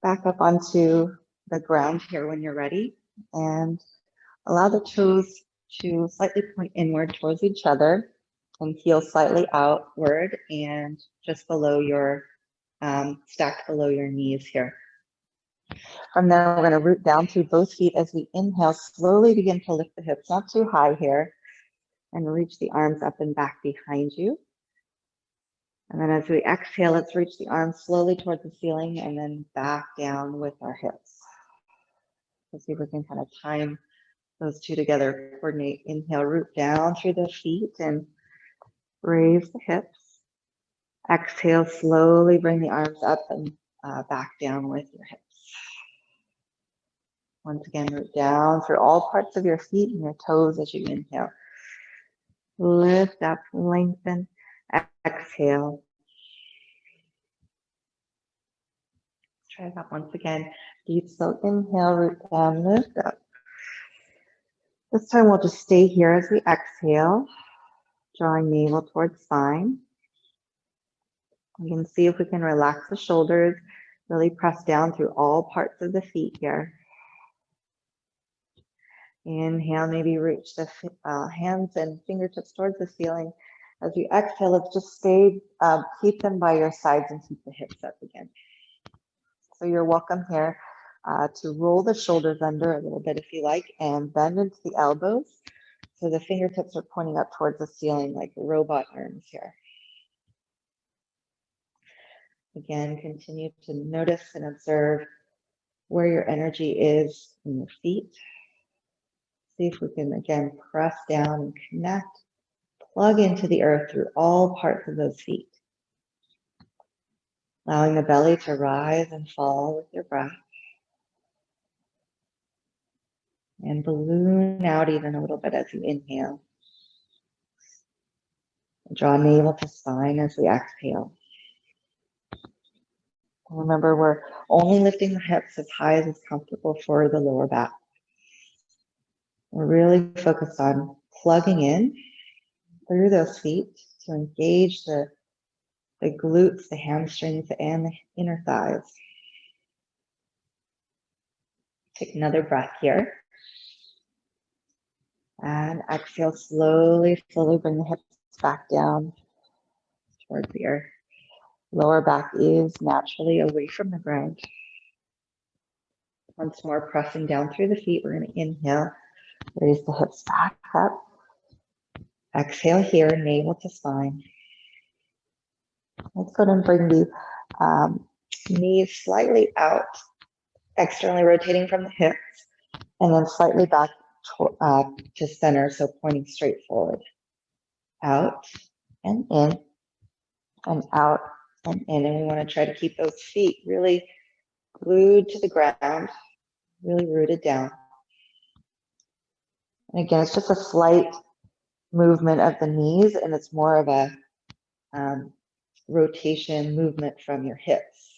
Back up onto the ground here when you're ready, and allow the toes to slightly point inward towards each other and heel slightly outward and just below your, stacked below your knees here. From there, we're going to root down through both feet as we inhale, slowly begin to lift the hips, not too high here, and reach the arms up and back behind you. And then as we exhale, let's reach the arms slowly towards the ceiling and then back down with our hips. Let's see if we can kind of time those two together. Coordinate, inhale, root down through the feet and raise the hips. Exhale, slowly bring the arms up and back down with your hips. Once again, root down through all parts of your feet and your toes as you inhale. Lift up, lengthen, exhale. Let's try that once again. Deep, slow inhale, root down, lift up. This time we'll just stay here as we exhale, drawing navel towards spine. We can see if we can relax the shoulders, really press down through all parts of the feet here. Inhale, maybe reach the hands and fingertips towards the ceiling. As you exhale, let's just stay, keep them by your sides and keep the hips up again. So you're welcome here to roll the shoulders under a little bit if you like and bend into the elbows. So the fingertips are pointing up towards the ceiling like robot arms here. Again, continue to notice and observe where your energy is in your feet. See if we can, again, press down and connect, plug into the earth through all parts of those feet. Allowing the belly to rise and fall with your breath. And balloon out even a little bit as you inhale. Draw navel to spine as we exhale. Remember, we're only lifting the hips as high as is comfortable for the lower back. We're really focused on plugging in through those feet to engage the glutes, the hamstrings, and the inner thighs. Take another breath here. And exhale, slowly bring the hips back down towards the earth. Lower back is naturally away from the ground. Once more, pressing down through the feet, we're going to inhale, raise the hips back up. Exhale here, navel to spine. Let's go ahead and bring the knees slightly out, externally rotating from the hips, and then slightly back to center, so pointing straight forward. Out and in, and out and in. And we want to try to keep those feet really glued to the ground, really rooted down. And again, it's just a slight movement of the knees, and it's more of a rotation movement from your hips.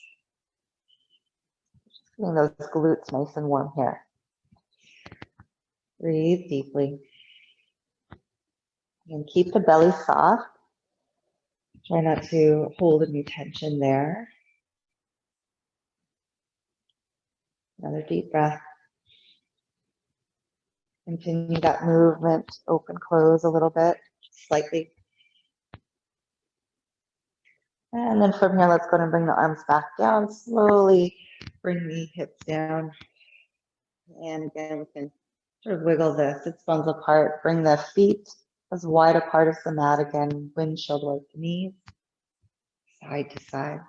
Just getting those glutes nice and warm here. Breathe deeply. And keep the belly soft. Try not to hold any tension there. Another deep breath. Continue that movement, open, close a little bit, slightly. And then from here, let's go and bring the arms back down. Slowly bring the hips down. And again, we can sort of wiggle the sits bones apart. Bring the feet as wide apart as the mat again. Windshield like the knees, side to side.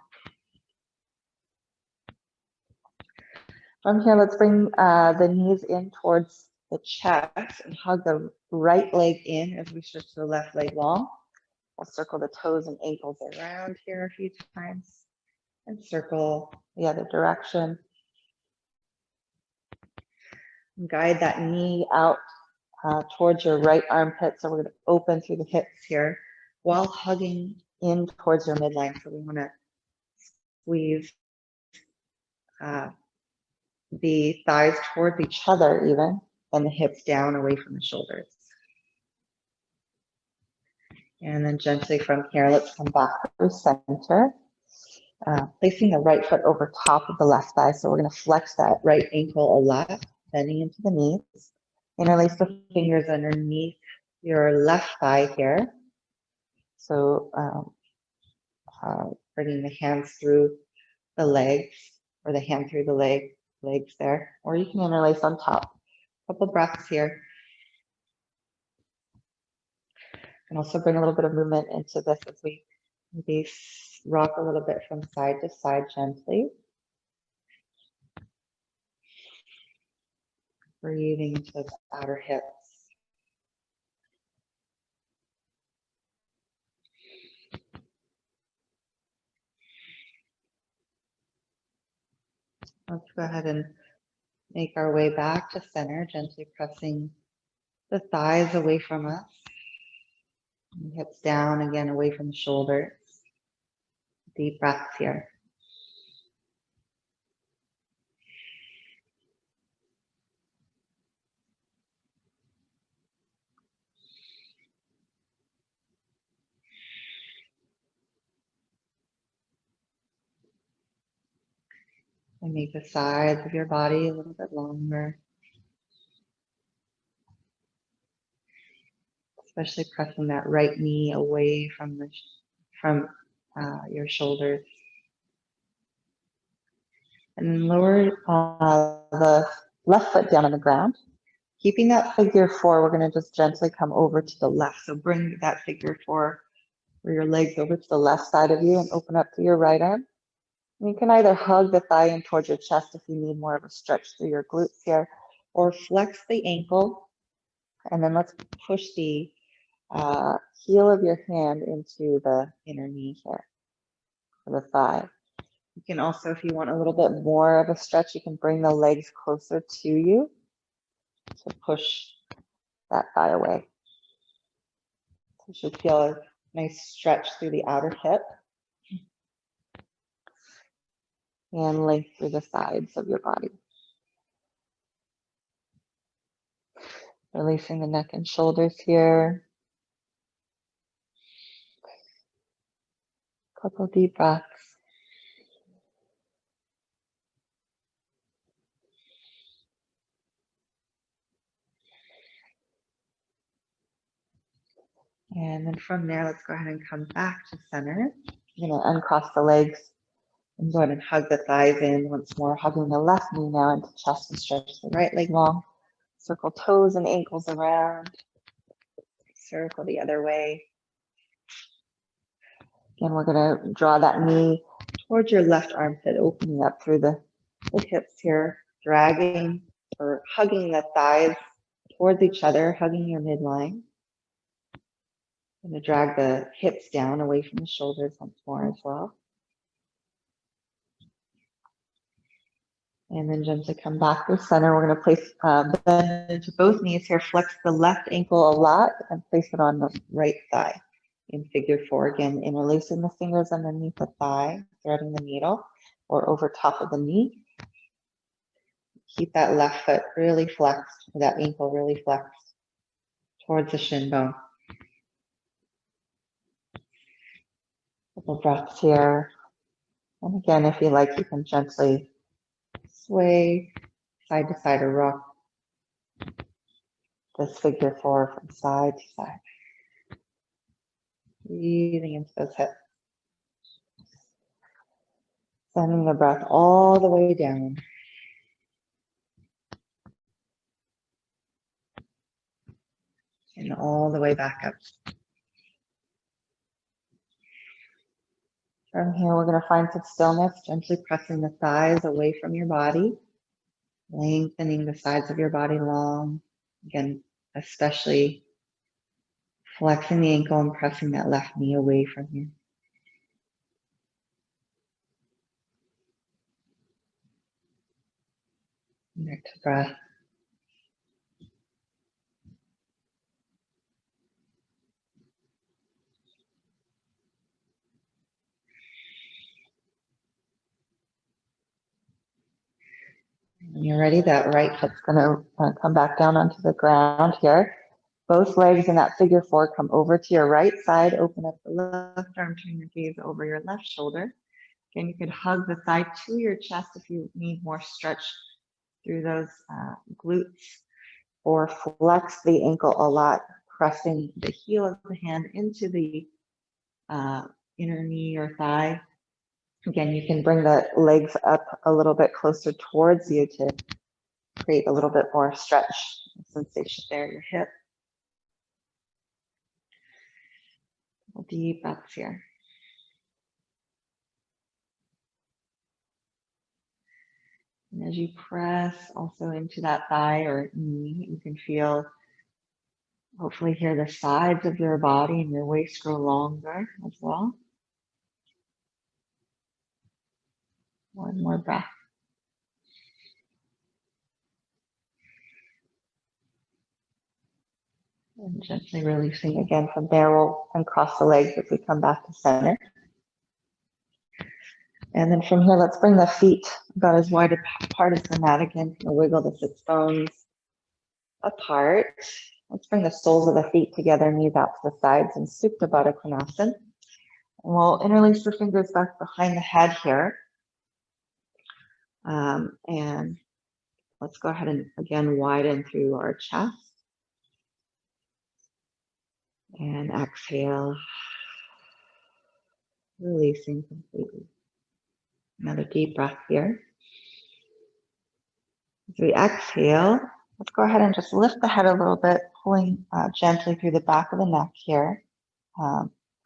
From here, let's bring the knees in towards the chest and hug the right leg in as we stretch the left leg long. We'll circle the toes and ankles around here a few times and circle the other direction. And guide that knee out towards your right armpit. So we're going to open through the hips here while hugging in towards your midline. So we want to squeeze the thighs towards each other even, and the hips down away from the shoulders. And then gently from here, let's come back through center. placing the right foot over top of the left thigh. So we're going to flex that right ankle a lot, bending into the knees. Interlace the fingers underneath your left thigh here. So bringing the hands through the legs, or the hand through the legs there, or you can interlace on top. Couple breaths here. And also bring a little bit of movement into this as we maybe rock a little bit from side to side gently. Breathing into those outer hips. Let's go ahead and make our way back to center, gently pressing the thighs away from us. And hips down again, away from the shoulders. Deep breaths here. And make the sides of your body a little bit longer. Especially pressing that right knee away from your shoulders. And then lower the left foot down on the ground. Keeping that figure four, we're going to just gently come over to the left. So bring that figure four or your legs over to the left side of you and open up to your right arm. And you can either hug the thigh in towards your chest if you need more of a stretch through your glutes here, or flex the ankle. And then let's push the heel of your hand into the inner knee here for the thigh. You can also, if you want a little bit more of a stretch, you can bring the legs closer to you to push that thigh away. So you should feel a nice stretch through the outer hip and length through the sides of your body. Releasing the neck and shoulders here. Couple deep breaths. And then from there, let's go ahead and come back to center. You're going to uncross the legs and go ahead and hug the thighs in once more, hugging the left knee now into chest and stretch the right leg long. Circle toes and ankles around. Circle the other way. Again, we're going to draw that knee towards your left armpit, opening up through the hips here, dragging or hugging the thighs towards each other, hugging your midline. Going to drag the hips down away from the shoulders once more as well. And then gently come back to center. We're going to place bend into both knees here. Flex the left ankle a lot and place it on the right thigh in figure four. Again, interlacing the fingers underneath the thigh, threading the needle, or over top of the knee. Keep that left foot really flexed, that ankle really flexed towards the shin bone. Couple breaths here. And again, if you like, you can gently sway side to side or rock this figure four from side to side. Breathing into those hips. Sending the breath all the way down. And all the way back up. From here, we're going to find some stillness, gently pressing the thighs away from your body, lengthening the sides of your body long. Again, especially flexing the ankle and pressing that left knee away from you. Back to breath. When you're ready, that right foot's going to come back down onto the ground here. Both legs in that figure four come over to your right side. Open up the left arm, turn your gaze over your left shoulder. Again, you could hug the thigh to your chest if you need more stretch through those glutes, or flex the ankle a lot, pressing the heel of the hand into the inner knee or thigh. Again, you can bring the legs up a little bit closer towards you to create a little bit more stretch sensation there, your hip. Deep breaths here. And as you press also into that thigh or knee, you can feel, hopefully hear the sides of your body and your waist grow longer as well. One more breath. And gently releasing again from there. We'll uncross the legs as we come back to center. And then from here, let's bring the feet about as wide apart as the mat again. We'll wiggle the sits bones apart. Let's bring the soles of the feet together, knees out to the sides, and Supta Baddha Konasana. And we'll interlace the fingers back behind the head here. And let's go ahead and again widen through our chest. And exhale, releasing completely. Another deep breath here. As we exhale, let's go ahead and just lift the head a little bit, pulling gently through the back of the neck here,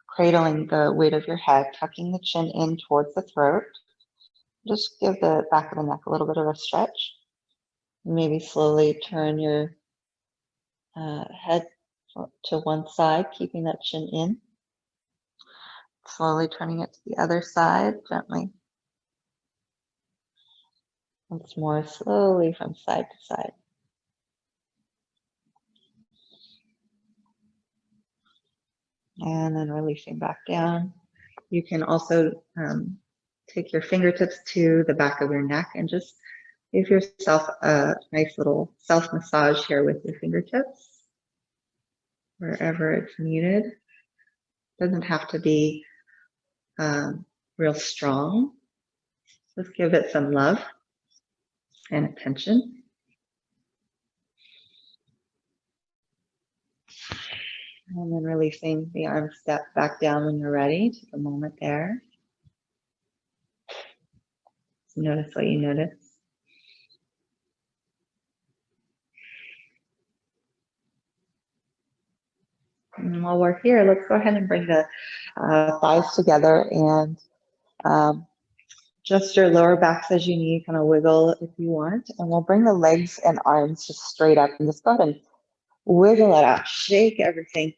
cradling the weight of your head, tucking the chin in towards the throat. Just give the back of the neck a little bit of a stretch. Maybe slowly turn your head to one side, keeping that chin in. Slowly turning it to the other side, gently. Once more, slowly from side to side. And then releasing back down. You can also take your fingertips to the back of your neck and just give yourself a nice little self-massage here with your fingertips, wherever it's needed. Doesn't have to be real strong. Just give it some love and attention. And then releasing the arms step back down when you're ready. Take a moment there. Just notice what you notice. And while we're here, let's go ahead and bring the thighs together and just your lower backs as you need, kind of wiggle if you want. And we'll bring the legs and arms just straight up and just go ahead and wiggle it out. Shake everything.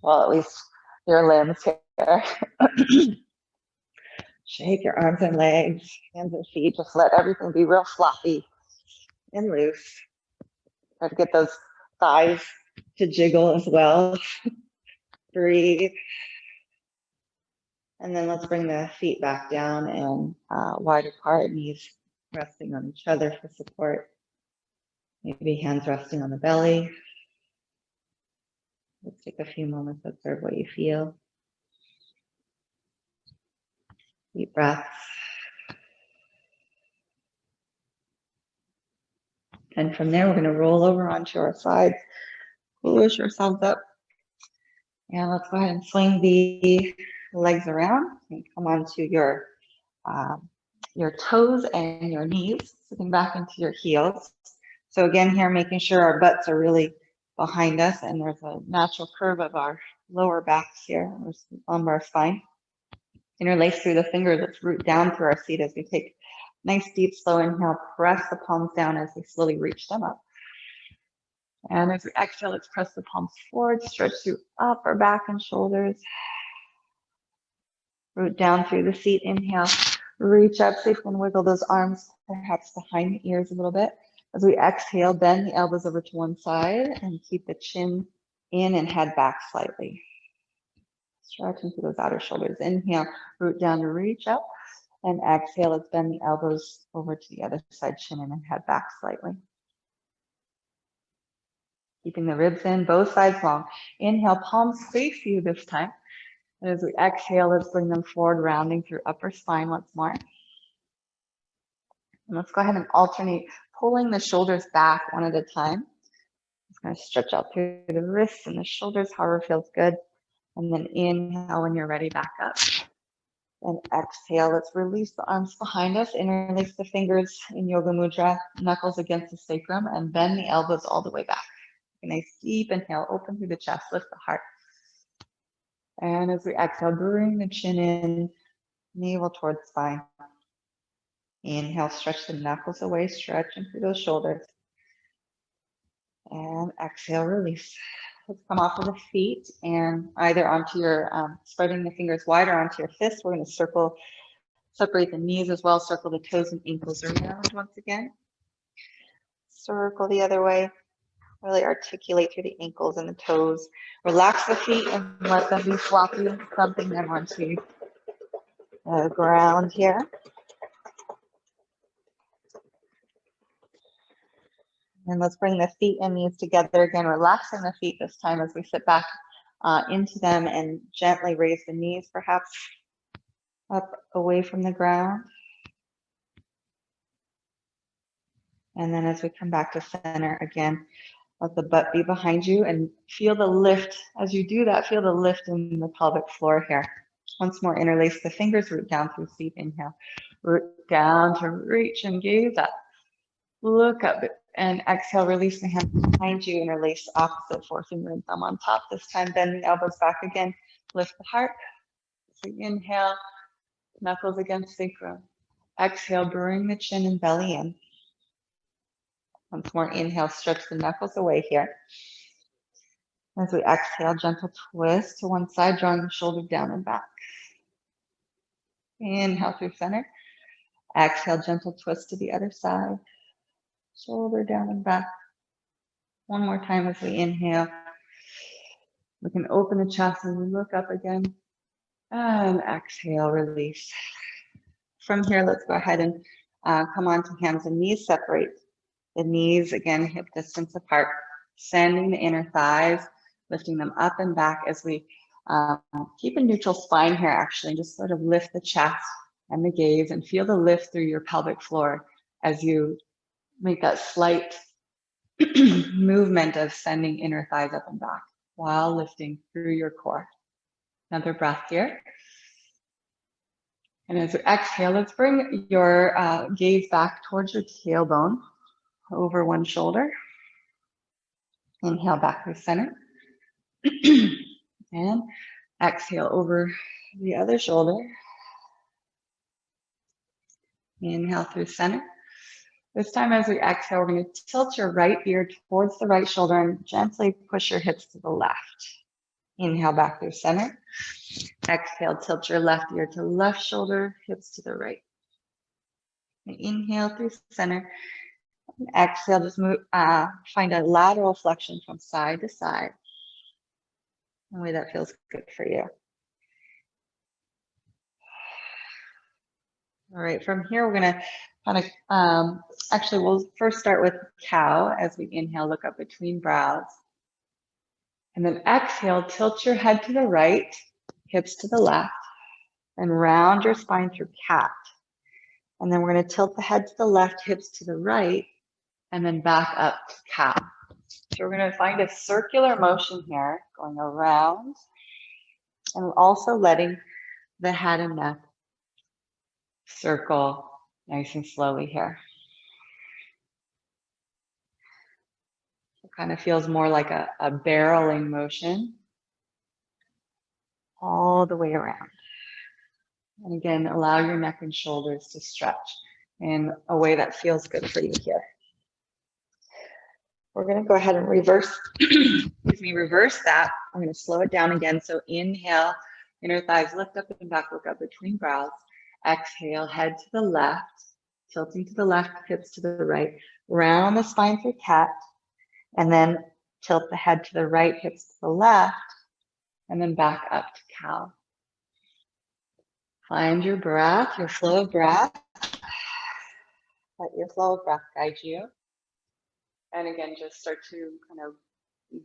Well, at least your limbs here. Shake your arms and legs, hands and feet. Just let everything be real floppy and loose. Try to get those thighs to jiggle as well. Breathe. And then let's bring the feet back down and wide apart, knees resting on each other for support. Maybe hands resting on the belly. Let's take a few moments to observe what you feel. Deep breaths. And from there, we're going to roll over onto our sides, push ourselves up. And let's go ahead and swing the legs around and come onto your toes and your knees, sitting back into your heels. So again, here, making sure our butts are really behind us and there's a natural curve of our lower backs here, our lumbar spine. Interlace through the fingers, let's root down through our seat as we take nice, deep, slow inhale, press the palms down as we slowly reach them up. And as we exhale, let's press the palms forward, stretch through upper back and shoulders. Root down through the seat, inhale, reach up, see if you can wiggle those arms perhaps behind the ears a little bit. As we exhale, bend the elbows over to one side and keep the chin in and head back slightly. Stretching through those outer shoulders. Inhale, root down to reach up. And exhale, let's bend the elbows over to the other side, chin in and head back slightly. Keeping the ribs in, both sides long. Inhale, palms face you this time. And as we exhale, let's bring them forward, rounding through upper spine once more. And let's go ahead and alternate, pulling the shoulders back one at a time. Just going to stretch out through the wrists and the shoulders, however feels good. And then inhale when you're ready, back up. And exhale, let's release the arms behind us, interlace the fingers in Yoga Mudra, knuckles against the sacrum, and bend the elbows all the way back. A nice deep inhale, open through the chest, lift the heart. And as we exhale, bring the chin in, navel towards spine. Inhale, stretch the knuckles away, stretching through those shoulders. And exhale, release. Let's come off of the feet and either onto your, spreading the fingers wide or onto your fists. We're going to circle, separate the knees as well, circle the toes and ankles around once again. Circle the other way. Really articulate through the ankles and the toes. Relax the feet and let them be floppy, thumping them onto the ground here. And let's bring the feet and knees together again, relaxing the feet this time as we sit back into them and gently raise the knees perhaps up away from the ground. And then as we come back to center again, let the butt be behind you and feel the lift. As you do that, feel the lift in the pelvic floor here. Once more, interlace the fingers, root down through seat, inhale. Root down to reach and gaze up. Look up and exhale, release the hands behind you, interlace opposite forefinger and thumb on top. This time, bend the elbows back again, lift the heart. So inhale, knuckles against sacrum. Exhale, bring the chin and belly in. Once more, inhale, stretch the knuckles away here. As we exhale, gentle twist to one side, drawing the shoulder down and back. Inhale through center. Exhale, gentle twist to the other side. Shoulder down and back. One more time as we inhale. We can open the chest and we look up again. And exhale, release. From here, let's go ahead and come on to hands and knees. Separate the knees, again, hip distance apart. Sending the inner thighs, lifting them up and back as we keep a neutral spine here, actually. Just sort of lift the chest and the gaze and feel the lift through your pelvic floor as you make that slight movement of sending inner thighs up and back while lifting through your core. Another breath here. And as you exhale, let's bring your gaze back towards your tailbone, over one shoulder. Inhale back through center. And exhale over the other shoulder. Inhale through center. This time as we exhale, we're going to tilt your right ear towards the right shoulder and gently push your hips to the left. Inhale back through center. Exhale, tilt your left ear to left shoulder, hips to the right. And inhale through center. And exhale, just move, find a lateral flexion from side to side. The way that feels good for you. All right, from here, we're going to kind of, actually, we'll first start with cow as we inhale, look up between brows. And then exhale, tilt your head to the right, hips to the left, and round your spine through cat. And then we're going to tilt the head to the left, hips to the right, and then back up to cow. So we're going to find a circular motion here, going around, and also letting the head and neck circle nice and slowly here. It kind of feels more like a barreling motion all the way around. And again, allow your neck and shoulders to stretch in a way that feels good for you here. We're going to go ahead and reverse that. I'm going to slow it down again. So inhale, inner thighs lift up and back, look up between brows. Exhale, head to the left, tilting to the left, hips to the right. Round the spine through cat, and then tilt the head to the right, hips to the left, and then back up to cow. Find your breath, your flow of breath. Let your flow of breath guide you. And again, just start to kind of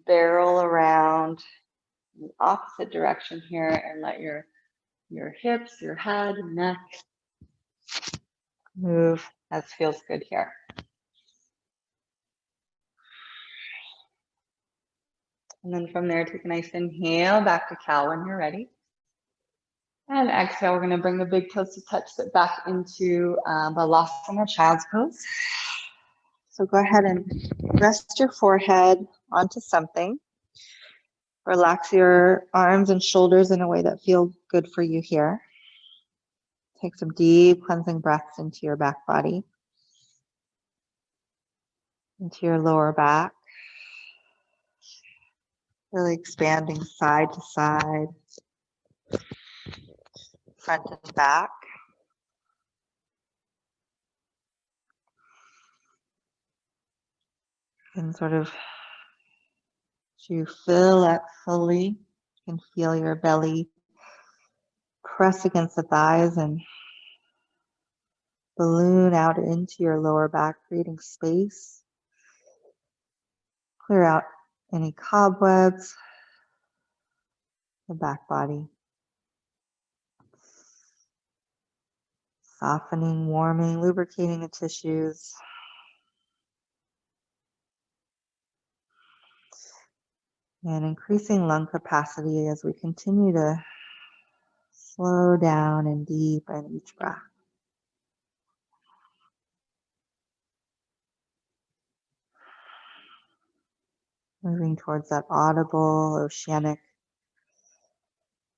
barrel around the opposite direction here, and let your hips, your head, neck move as feels good here. And then from there, take a nice inhale back to cow when you're ready. And exhale, we're going to bring the big toes to touch, sit back into Balasana, child's pose. So go ahead and rest your forehead onto something. Relax your arms and shoulders in a way that feels good for you here. Take some deep cleansing breaths into your back body, into your lower back. Really expanding side to side, front and back. And sort of, as you fill up fully, you can feel your belly press against the thighs and balloon out into your lower back, creating space. Clear out any cobwebs, the back body. Softening, warming, lubricating the tissues. And increasing lung capacity as we continue to slow down and deepen each breath. Moving towards that audible, oceanic,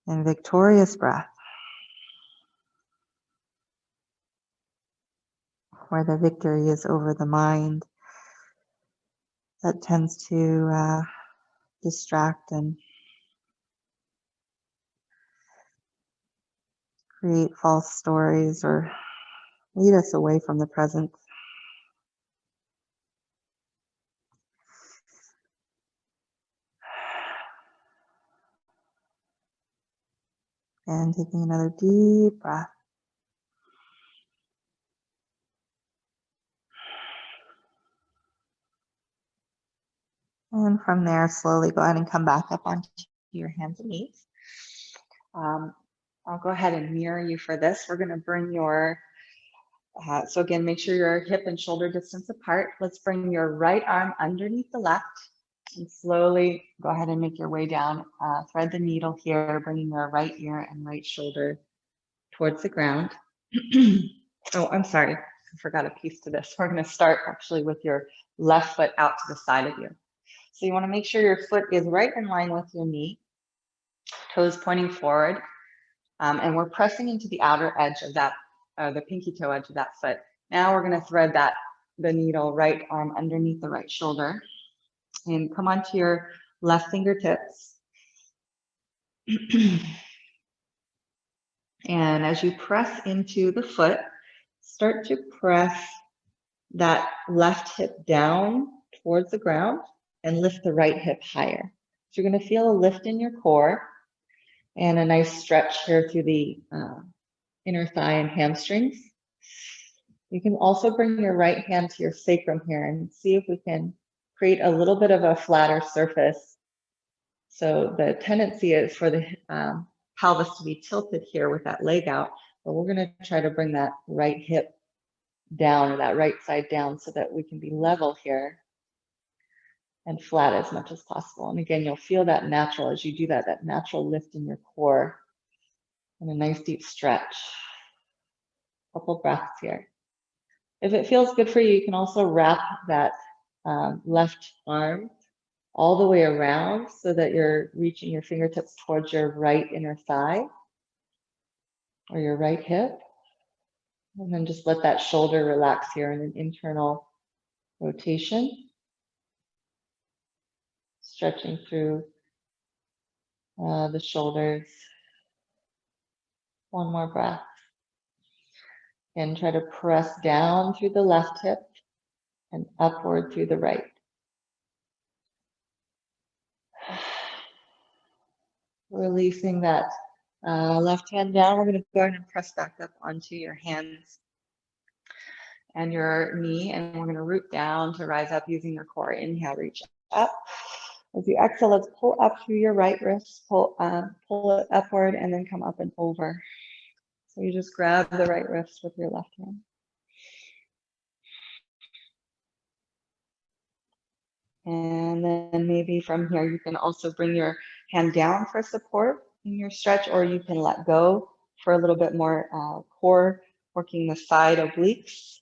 and victorious breath, where the victory is over the mind that tends to distract and create false stories or lead us away from the present. And taking another deep breath. And from there, slowly go ahead and come back up onto your hands and knees. I'll go ahead and mirror you for this. We're going to bring your, so again, make sure your hip and shoulder distance apart. Let's bring your right arm underneath the left and slowly go ahead and make your way down. Thread the needle here, bringing your right ear and right shoulder towards the ground. Oh, I'm sorry. I forgot a piece to this. We're going to start actually with your left foot out to the side of you. So you want to make sure your foot is right in line with your knee, toes pointing forward. And we're pressing into the outer edge of that, the pinky toe edge of that foot. Now we're going to thread the needle right arm underneath the right shoulder and come onto your left fingertips. And as you press into the foot, start to press that left hip down towards the ground and lift the right hip higher. So you're going to feel a lift in your core and a nice stretch here through the inner thigh and hamstrings. You can also bring your right hand to your sacrum here and see if we can create a little bit of a flatter surface. So the tendency is for the pelvis to be tilted here with that leg out, but we're going to try to bring that right hip down or that right side down so that we can be level here and flat as much as possible. And again, you'll feel that natural as you do that natural lift in your core and a nice deep stretch. Couple breaths here. If it feels good for you, you can also wrap that left arm all the way around so that you're reaching your fingertips towards your right inner thigh or your right hip. And then just let that shoulder relax here in an internal rotation. Stretching through the shoulders. One more breath. And try to press down through the left hip and upward through the right. Releasing that left hand down, we're going to go ahead and press back up onto your hands and your knee, and we're going to root down to rise up using your core. Inhale, reach up. As you exhale, let's pull up through your right wrist, pull it upward, and then come up and over. So you just grab the right wrist with your left hand. And then maybe from here, you can also bring your hand down for support in your stretch, or you can let go for a little bit more core, working the side obliques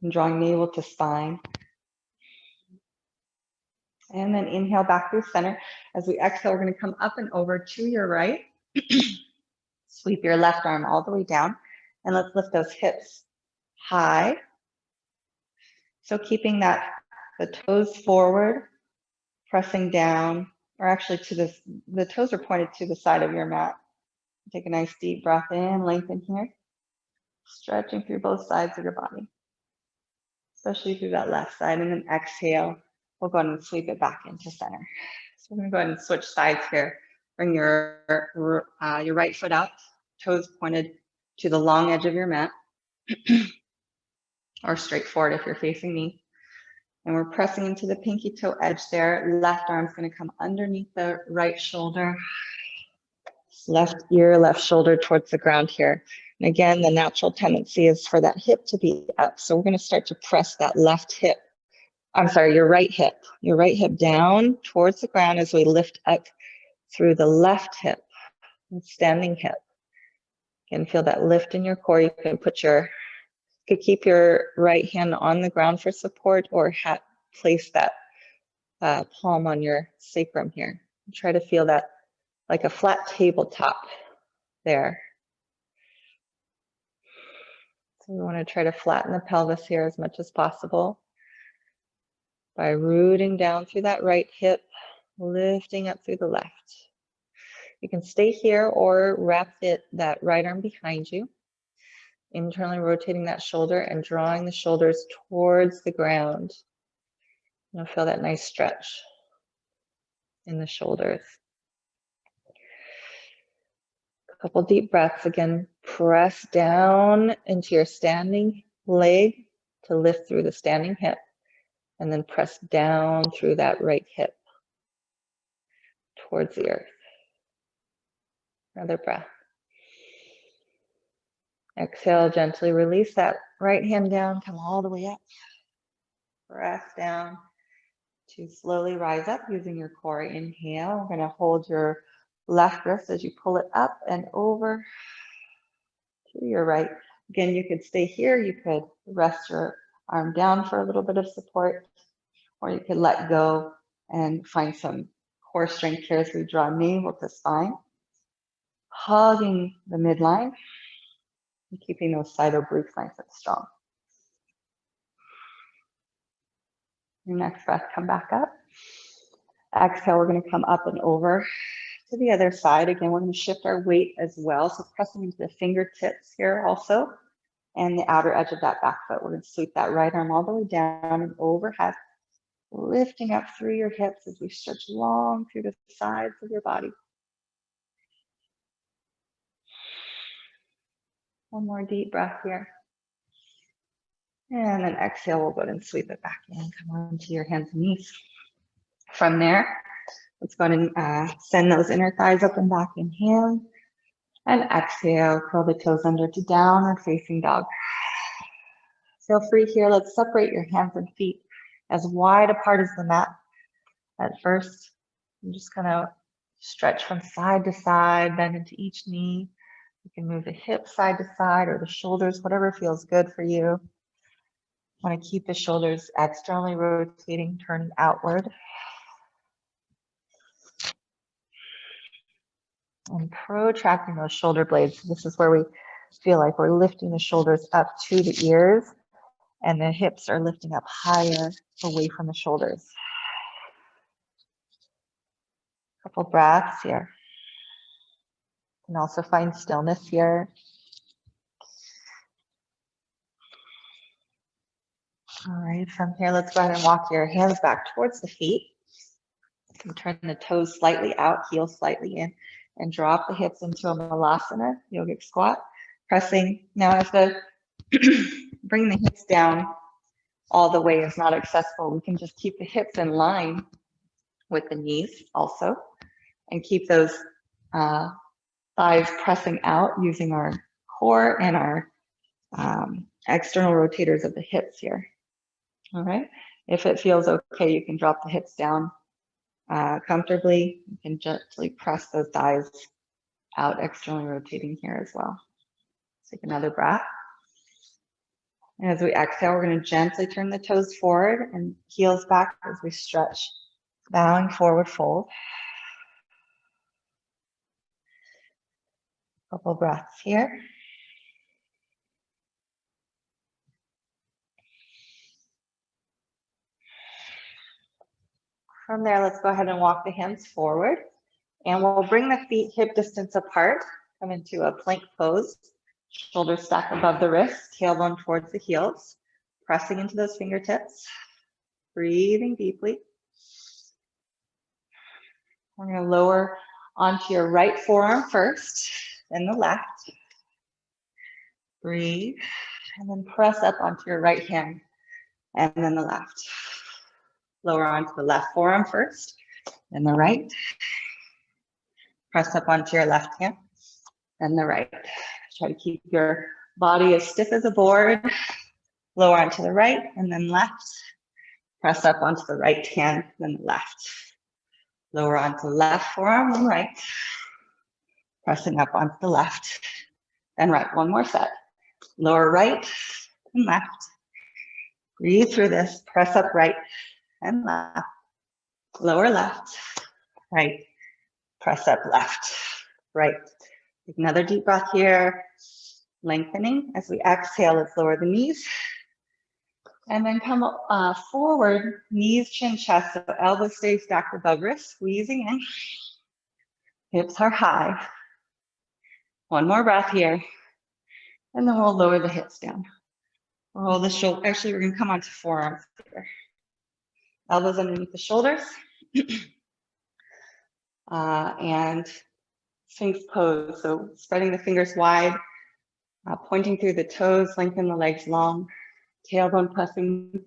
and drawing navel to spine. And then inhale back through center. As we exhale, we're going to come up and over to your right. Sweep your left arm all the way down. And let's lift those hips high. So keeping that, the toes forward, pressing down, or actually to this, the toes are pointed to the side of your mat. Take a nice deep breath in, lengthen here. Stretching through both sides of your body, especially through that left side. And then exhale, we'll go ahead and sweep it back into center. So we're going to go ahead and switch sides here. Bring your right foot out, toes pointed to the long edge of your mat, or straight forward if you're facing me. And we're pressing into the pinky toe edge there. Left arm's going to come underneath the right shoulder. Left ear, left shoulder towards the ground here. And again, the natural tendency is for that hip to be up. So we're going to start to press that left hip. I'm sorry, your right hip down towards the ground as we lift up through the left hip, standing hip. You can feel that lift in your core. You can keep your right hand on the ground for support, or place that palm on your sacrum here. Try to feel that like a flat tabletop there. So we want to try to flatten the pelvis here as much as possible by rooting down through that right hip, lifting up through the left. You can stay here or wrap that right arm behind you, internally rotating that shoulder and drawing the shoulders towards the ground. You'll feel that nice stretch in the shoulders. A couple deep breaths. Again, press down into your standing leg to lift through the standing hip, and then press down through that right hip towards the earth. Another breath. Exhale, gently release that right hand down, come all the way up. Press down to slowly rise up using your core. Inhale, we're going to hold your left wrist as you pull it up and over to your right. Again, you could stay here. You could rest your arm down for a little bit of support, or you could let go and find some core strength here as we draw navel to spine. Hugging the midline and keeping those side obliques nice and strong. Your next breath, come back up. Exhale, we're going to come up and over to the other side. Again, we're going to shift our weight as well. So pressing into the fingertips here also, and the outer edge of that back foot. We're going to sweep that right arm all the way down and overhead, lifting up through your hips as we stretch long through the sides of your body. One more deep breath here. And then exhale, we'll go ahead and sweep it back in. Come on to your hands and knees. From there, let's go ahead and send those inner thighs up and back. Inhale. And exhale, curl the toes under to downward facing dog. Feel free here. Let's separate your hands and feet as wide apart as the mat. At first, I'm just going to stretch from side to side, bend into each knee. You can move the hips side to side or the shoulders, whatever feels good for you. Want to keep the shoulders externally rotating, turning outward. And protracting those shoulder blades. This is where we feel like we're lifting the shoulders up to the ears, and the hips are lifting up higher away from the shoulders. Couple breaths here. You can also find stillness here. All right, from here, let's go ahead and walk your hands back towards the feet. You can turn the toes slightly out, heels slightly in, and drop the hips into a malasana, yogic squat. Pressing, now if bring the hips down all the way is not accessible, we can just keep the hips in line with the knees also, and keep those thighs pressing out using our core and our external rotators of the hips here. All right. If it feels okay, you can drop the hips down comfortably. You can gently press those thighs out, externally rotating here as well. Take another breath. And as we exhale, we're going to gently turn the toes forward and heels back as we stretch, bowing forward fold. Couple breaths here. From there, let's go ahead and walk the hands forward. And we'll bring the feet hip distance apart, come into a plank pose. Shoulders stack above the wrists, tailbone towards the heels, pressing into those fingertips, breathing deeply. We're going to lower onto your right forearm first, then the left. Breathe, and then press up onto your right hand, and then the left. Lower onto the left forearm first, then the right. Press up onto your left hand, then the right. Try to keep your body as stiff as a board. Lower onto the right, and then left. Press up onto the right hand, then the left. Lower onto the left forearm, then right. Pressing up onto the left, then right. One more set. Lower right and left. Breathe through this. Press up right and left. Lower left, right. Press up left, right. Take another deep breath here. Lengthening. As we exhale, let's lower the knees. And then come forward, knees, chin, chest, so elbows stay stacked above wrists, squeezing in. Hips are high. One more breath here. And then we'll lower the hips down. Roll the shoulder. Actually, we're going to come onto forearms here. Elbows underneath the shoulders. And Sphinx pose. So spreading the fingers wide, pointing through the toes, lengthen the legs long. Tailbone pressing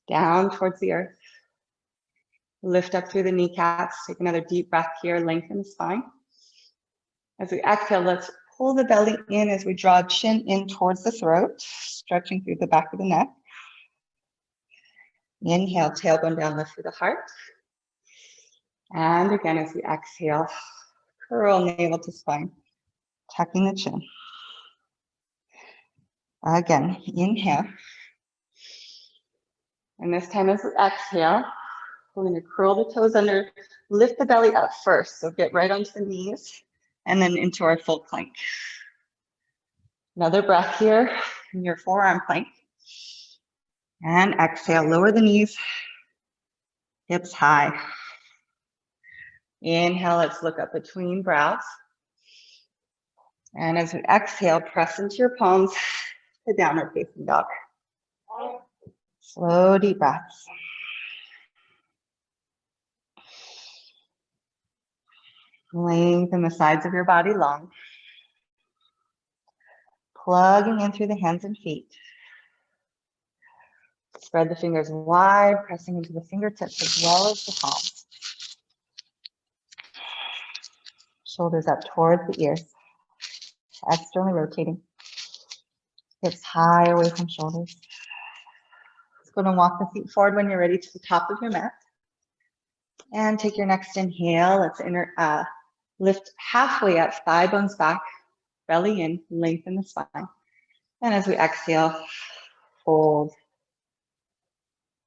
down towards the earth. Lift up through the kneecaps. Take another deep breath here. Lengthen the spine. As we exhale, let's pull the belly in as we draw chin in towards the throat, stretching through the back of the neck. Inhale, tailbone down, lift through the heart. And again, as we exhale, curl navel to spine, tucking the chin. Again, inhale. And this time as we exhale, we're going to curl the toes under, lift the belly up first. So get right onto the knees and then into our full plank. Another breath here in your forearm plank. And exhale, lower the knees, hips high. Inhale, let's look up between brows. And as we exhale, press into your palms to downward facing dog. Slow, deep breaths. Lengthen the sides of your body long. Plugging in through the hands and feet. Spread the fingers wide, pressing into the fingertips as well as the palms. Shoulders up towards the ears. Externally rotating. Hips high away from shoulders. Just going to walk the feet forward when you're ready to the top of your mat. And take your next inhale. Let's lift halfway up, thigh bones back, belly in, lengthen the spine. And as we exhale, fold.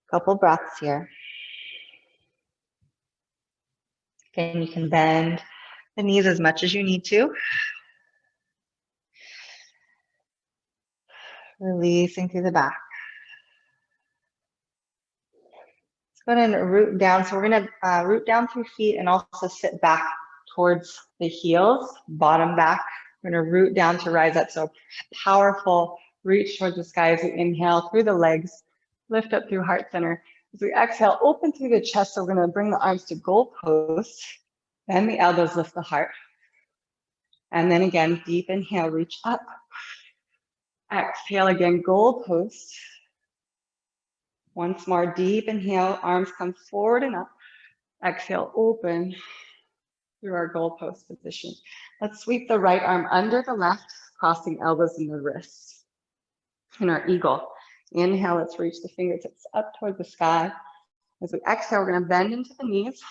Couple breaths here. Again, you can bend the knees as much as you need to. Releasing through the back. Let's go ahead and root down. So we're going to root down through feet and also sit back towards the heels, bottom back. We're going to root down to rise up. So powerful reach towards the sky as we inhale through the legs, lift up through heart center. As we exhale, open through the chest. So we're going to bring the arms to goal pose. Then the elbows lift the heart. And then again, deep inhale, reach up. Exhale again, goal pose. Once more, deep inhale, arms come forward and up. Exhale, open through our goalpost position. Let's sweep the right arm under the left, crossing elbows and the wrists. In our eagle, inhale, let's reach the fingertips up toward the sky. As we exhale, we're gonna bend into the knees,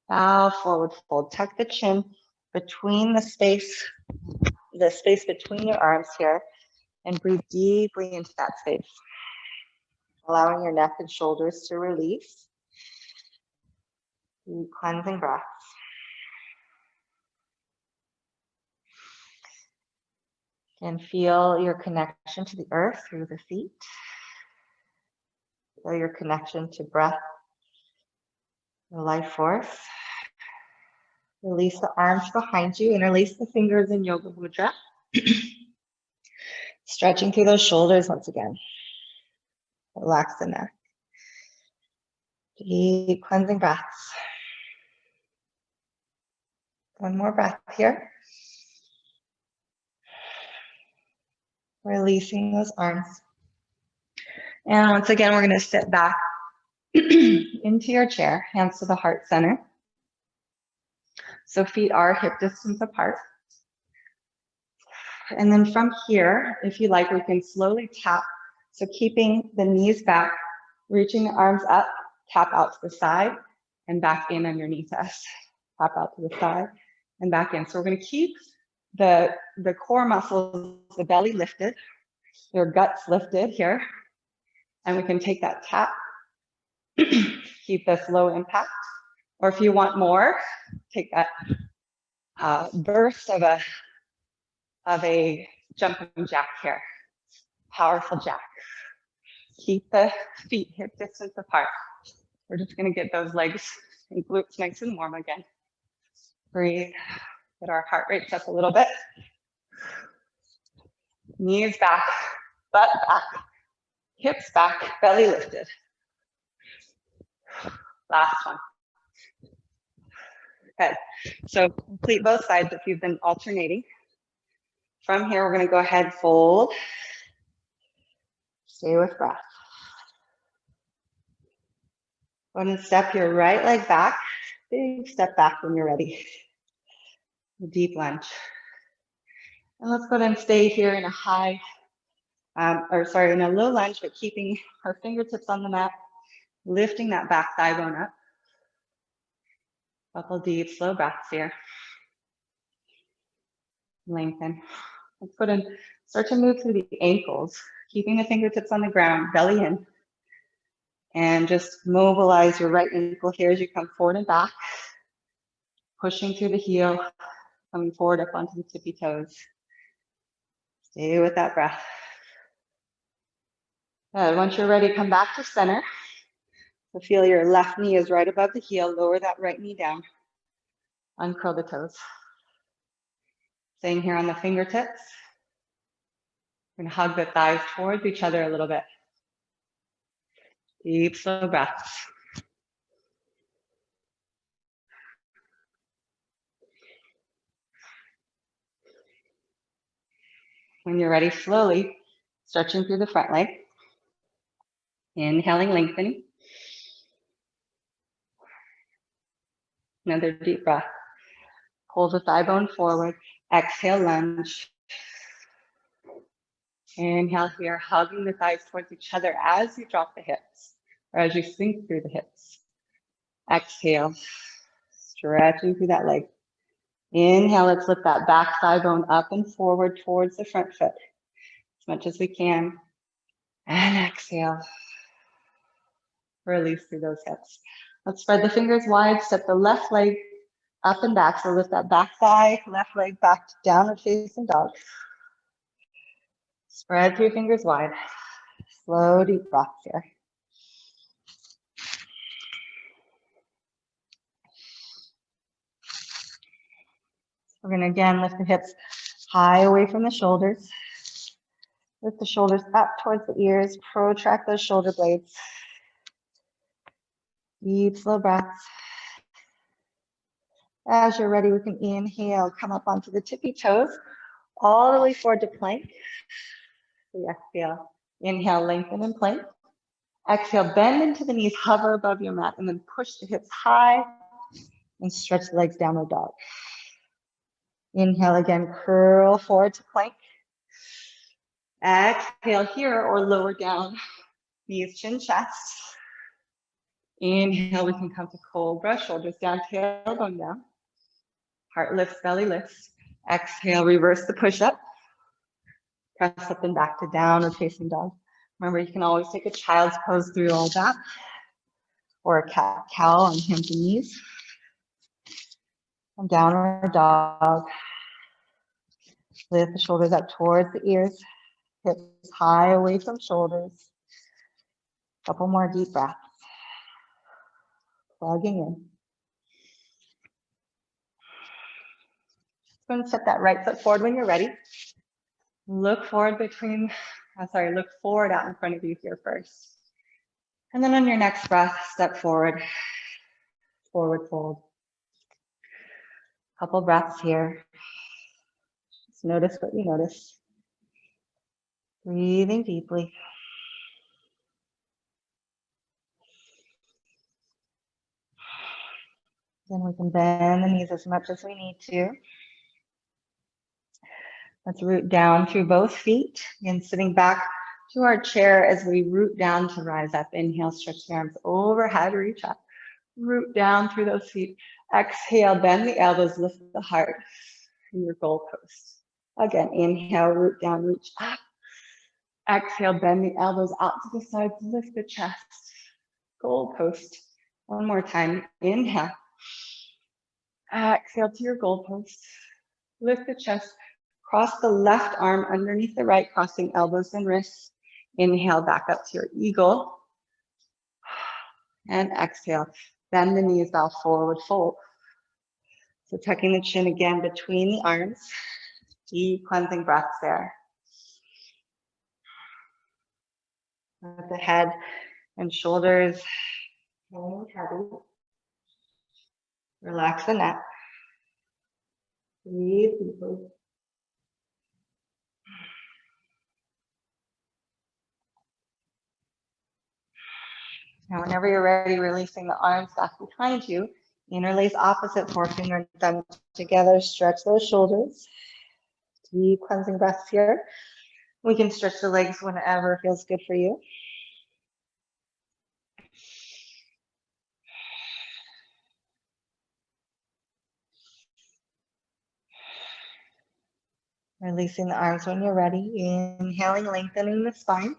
bow forward fold, tuck the chin between the space between your arms here, and breathe deeply into that space, allowing your neck and shoulders to release. Deep cleansing breaths. And feel your connection to the earth through the feet. Feel your connection to breath, the life force. Release the arms behind you, interlace the fingers in Yoga Mudra. Stretching through those shoulders once again. Relax the neck. Deep cleansing breaths. One more breath here. Releasing those arms. And once again, we're going to sit back into your chair, hands to the heart center. So feet are hip distance apart. And then from here, if you like, we can slowly tap. So keeping the knees back, reaching the arms up, tap out to the side and back in underneath us. Tap out to the side and back in. So we're going to keep the core muscles, the belly lifted, your guts lifted here. And we can take that tap, keep this low impact. Or if you want more, take that burst of a jumping jack here. Powerful jack. Keep the feet hip distance apart. We're just going to get those legs and glutes nice and warm again. Breathe. Get our heart rates up a little bit. Knees back, butt back, hips back, belly lifted. Last one. Good. So complete both sides if you've been alternating. From here, we're going to go ahead, fold. Stay with breath. Go ahead and step your right leg back. Big step back when you're ready. A deep lunge. And let's go ahead and stay here in a high, in a low lunge, but keeping our fingertips on the mat, lifting that back thigh bone up. Couple deep, slow breaths here. Lengthen. Let's go ahead and start to move through the ankles, keeping the fingertips on the ground, belly in. And just mobilize your right ankle here as you come forward and back. Pushing through the heel, coming forward up onto the tippy toes. Stay with that breath. Good. Once you're ready, come back to center. So feel your left knee is right above the heel. Lower that right knee down. Uncurl the toes. Staying here on the fingertips. We're going to hug the thighs towards each other a little bit. Deep, slow breaths. When you're ready, slowly stretching through the front leg. Inhaling, lengthening. Another deep breath. Pull the thigh bone forward. Exhale, lunge. Inhale here, hugging the thighs towards each other as you drop the hips, or as you sink through the hips. Exhale, stretching through that leg. Inhale, let's lift that back thigh bone up and forward towards the front foot as much as we can. And exhale, release through those hips. Let's spread the fingers wide, step the left leg up and back. So lift that back thigh, left leg back to downward facing dog. Spread your fingers wide. Slow, deep breaths here. We're going to again lift the hips high away from the shoulders. Lift the shoulders up towards the ears. Protract those shoulder blades. Deep, slow breaths. As you're ready, we can inhale, come up onto the tippy toes, all the way forward to plank. So exhale. Inhale, lengthen and plank. Exhale, bend into the knees, hover above your mat, and then push the hips high and stretch the legs, downward dog. Inhale again, curl forward to plank. Exhale here or lower down, knees, chin, chest. Inhale, we can come to cobra, shoulders down, tailbone down. Heart lifts, belly lifts. Exhale, reverse the push-up. Press up and back to downward facing dog. Remember, you can always take a child's pose through all that, or a cat-cow on hands and knees. And downward dog. Lift the shoulders up towards the ears. Hips high away from shoulders. Couple more deep breaths. Plugging in. Go and set that right foot forward when you're ready. Look forward look forward out in front of you here first. And then on your next breath, step forward, forward fold. Couple breaths here. Just notice what you notice. Breathing deeply. Then we can bend the knees as much as we need to. Let's root down through both feet and sitting back to our chair as we root down to rise up. Inhale, stretch the arms overhead, reach up. Root down through those feet. Exhale, bend the elbows, lift the heart in your goalpost. Again, inhale, root down, reach up. Exhale, bend the elbows out to the sides, lift the chest. Goalpost. One more time. Inhale. Exhale to your goalpost. Lift the chest. Cross the left arm underneath the right, crossing elbows and wrists. Inhale, back up to your eagle. And exhale, bend the knees, bow forward, fold. So tucking the chin again between the arms. Deep cleansing breaths there. Let the head and shoulders hang heavy. Relax the neck. Breathe deeply. Now, whenever you're ready, releasing the arms back behind you. Interlace opposite forefinger and thumb together. Stretch those shoulders. Deep cleansing breaths here. We can stretch the legs whenever feels good for you. Releasing the arms when you're ready. Inhaling, lengthening the spine.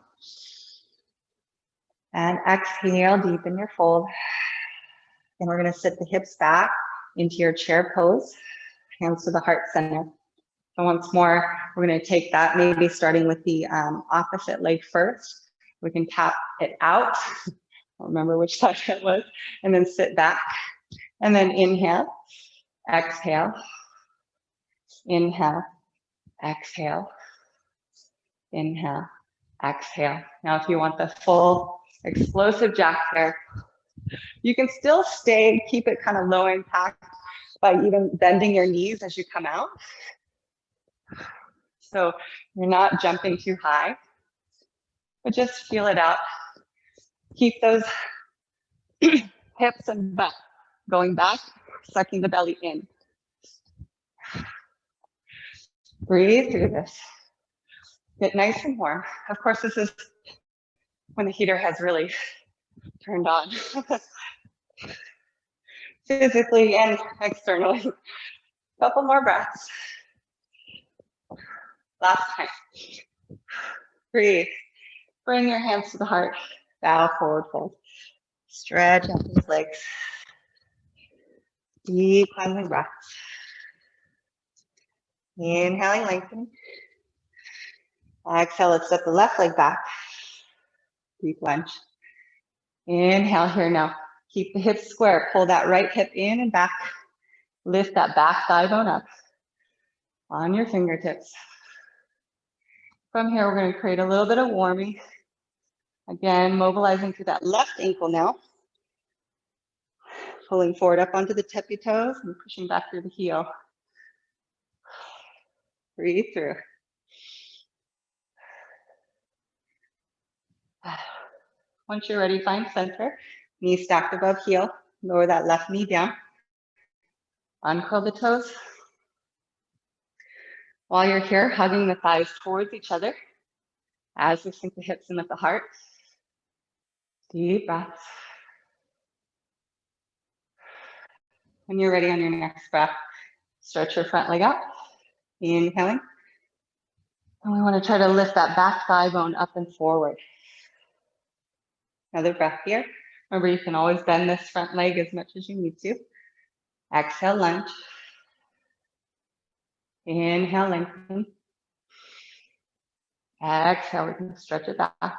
And exhale, deepen your fold. And we're going to sit the hips back into your chair pose. Hands to the heart center. So once more, we're going to take that, maybe starting with the opposite leg first. We can tap it out. I don't remember which side it was. And then sit back. And then inhale, exhale, inhale, exhale, inhale, exhale. Now, if you want the full explosive jack there, you can still stay, keep it kind of low impact by even bending your knees as you come out. So you're not jumping too high, but just feel it out. Keep those hips and butt going back, sucking the belly in. Breathe through this. Get nice and warm. Of course, this is when the heater has really turned on. Physically and externally. Couple more breaths. Last time. Breathe. Bring your hands to the heart. Bow forward fold. Stretch out these legs. Deep cleansing breaths. Inhaling, lengthening. Exhale, let's set the left leg back. Deep lunge. Inhale here now. Keep the hips square. Pull that right hip in and back. Lift that back thigh bone up on your fingertips. From here, we're going to create a little bit of warming. Again, mobilizing through that left ankle now. Pulling forward up onto the tippy toes and pushing back through the heel. Breathe through. Once you're ready, find center. Knee stacked above heel. Lower that left knee down. Uncurl the toes. While you're here, hugging the thighs towards each other as we sink the hips in with the heart. Deep breaths. When you're ready on your next breath, stretch your front leg out. Inhaling. And we want to try to lift that back thigh bone up and forward. Another breath here. Remember, you can always bend this front leg as much as you need to. Exhale, lunge. Inhale, lengthen. Exhale, we can stretch it back.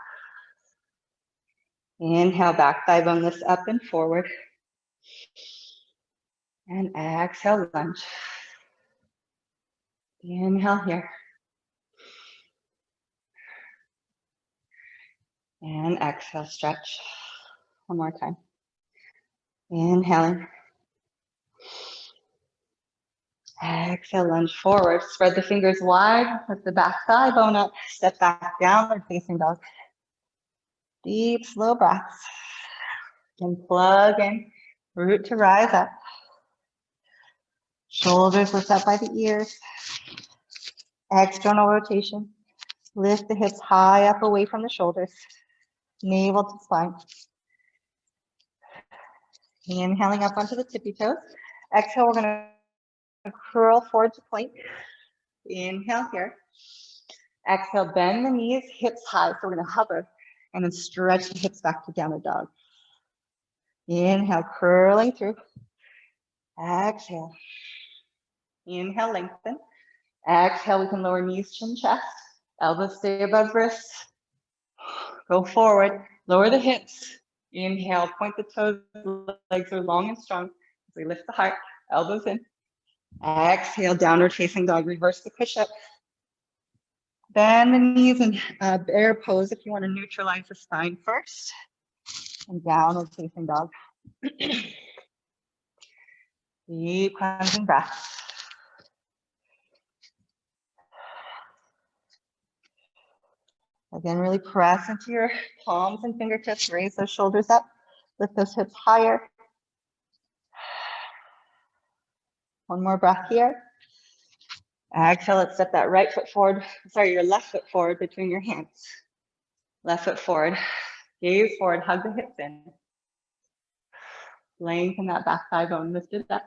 Inhale, back thigh bone lifts up and forward. And exhale, lunge. Inhale here. And exhale, stretch. One more time. Inhaling. Exhale, lunge forward. Spread the fingers wide. Lift the back thigh bone up. Step back, downward facing dog. Deep, slow breaths. And plug in. Root to rise up. Shoulders lift up by the ears. External rotation. Lift the hips high up away from the shoulders. Navel to spine. Inhaling up onto the tippy toes. Exhale, we're going to curl forward to plank. Inhale here. Exhale, bend the knees, hips high. So we're going to hover and then stretch the hips back to downward dog. Inhale, curling through. Exhale. Inhale, lengthen. Exhale, we can lower knees, chin, chest. Elbows stay above wrists. Go forward. Lower the hips. Inhale, point the toes. Legs are long and strong. As we lift the heart, elbows in. Exhale, downward facing dog. Reverse the push-up. Bend the knees in bear pose if you want to neutralize the spine first. And downward facing dog. Deep cleansing breath. Again, really press into your palms and fingertips. Raise those shoulders up. Lift those hips higher. One more breath here. Exhale, let's step that right foot forward. Sorry, your left foot forward between your hands. Left foot forward. Gaze forward, hug the hips in. Lengthen that back thigh bone, lift it up.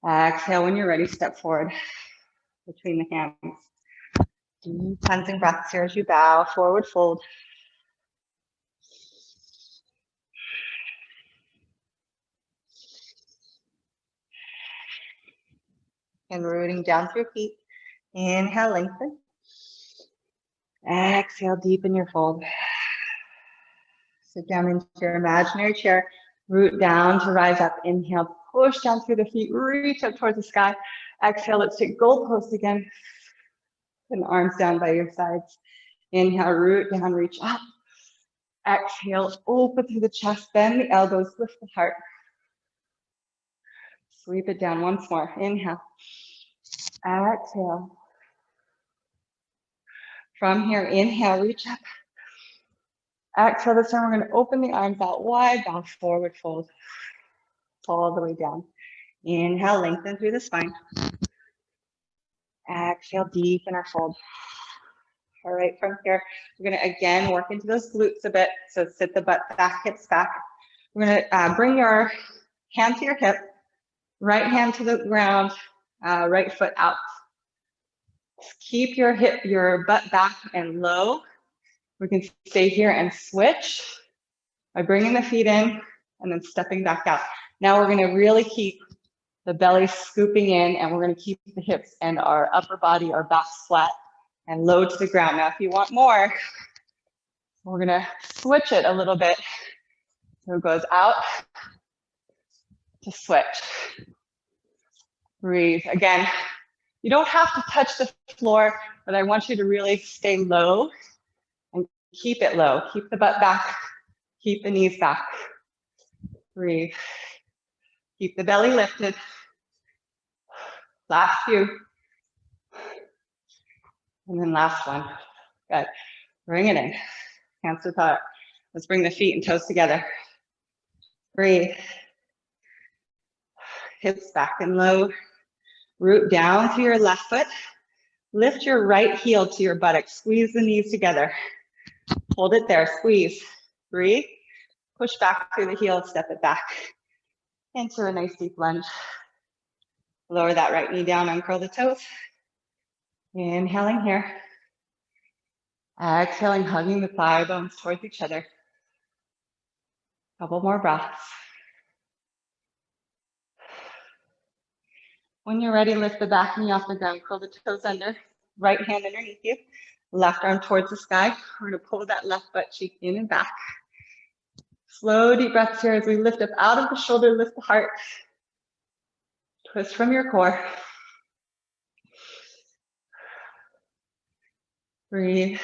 Exhale, when you're ready, step forward between the hands. Deep cleansing breaths here as you bow, forward fold. And rooting down through feet. Inhale, lengthen. Exhale, deepen your fold. Sit down into your imaginary chair. Root down to rise up. Inhale, push down through the feet. Reach up towards the sky. Exhale, let's take goalpost again. And arms down by your sides. Inhale, root down, reach up. Exhale, open through the chest. Bend the elbows, lift the heart. Sweep it down once more. Inhale. Exhale. From here, inhale, reach up. Exhale, this time we're going to open the arms out wide, bow forward fold. All the way down. Inhale, lengthen through the spine. Exhale, deepen our fold. All right, from here, we're going to again work into those glutes a bit. So sit the butt back, hips back. We're going to bring your hand to your hip, right hand to the ground, right foot out. Keep your butt back and low. We can stay here and switch by bringing the feet in and then stepping back out. Now we're going to really keep the belly scooping in, and we're going to keep the hips and our upper body, our back flat and low to the ground. Now, if you want more, we're going to switch it a little bit. So it goes out to switch. Breathe. Again, you don't have to touch the floor, but I want you to really stay low and keep it low. Keep the butt back. Keep the knees back. Breathe. Keep the belly lifted. Last few. And then last one. Good. Bring it in. Hands to the heart. Let's bring the feet and toes together. Breathe. Hips back and low. Root down to your left foot. Lift your right heel to your buttock. Squeeze the knees together. Hold it there. Squeeze. Breathe. Push back through the heel. Step it back into a nice deep lunge. Lower that right knee down. Uncurl the toes. Inhaling here. Exhaling, hugging the thigh bones towards each other. Couple more breaths. When you're ready, lift the back knee off the ground. Curl the toes under. Right hand underneath you. Left arm towards the sky. We're going to pull that left butt cheek in and back. Slow, deep breaths here as we lift up out of the shoulder, lift the heart. Twist from your core. Breathe.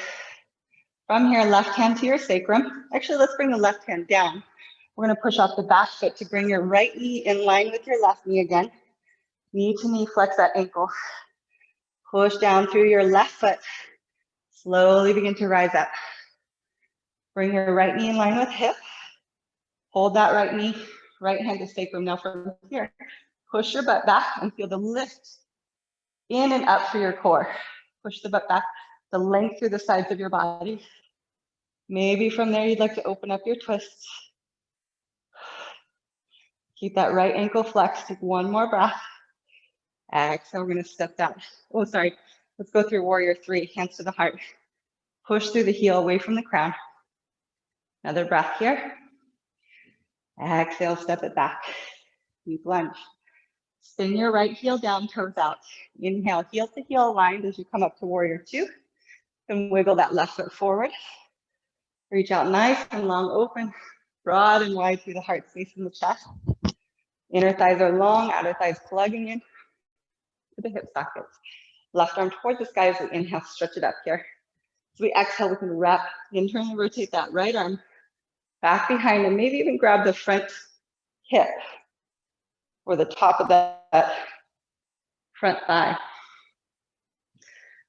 From here, left hand to your sacrum. Actually, let's bring the left hand down. We're going to push off the back foot to bring your right knee in line with your left knee again. Knee to knee, flex that ankle. Push down through your left foot. Slowly begin to rise up. Bring your right knee in line with hip. Hold that right knee, right hand to sacrum. Now from here, push your butt back and feel the lift in and up through your core. Push the butt back, the length through the sides of your body. Maybe from there, you'd like to open up your twists. Keep that right ankle flexed. Take one more breath. Exhale, we're going to step down. Oh, sorry. Let's go through warrior three, hands to the heart. Push through the heel away from the crown. Another breath here. Exhale, step it back. Deep lunge. Spin your right heel down, toes out. Inhale, heel to heel aligned as you come up to warrior two. Then wiggle that left foot forward. Reach out nice and long, open, broad and wide through the heart space in the chest. Inner thighs are long, outer thighs plugging in to the hip sockets. Left arm towards the sky as we inhale, stretch it up here. As we exhale, we can wrap, internally rotate that right arm back behind and maybe even grab the front hip or the top of that front thigh.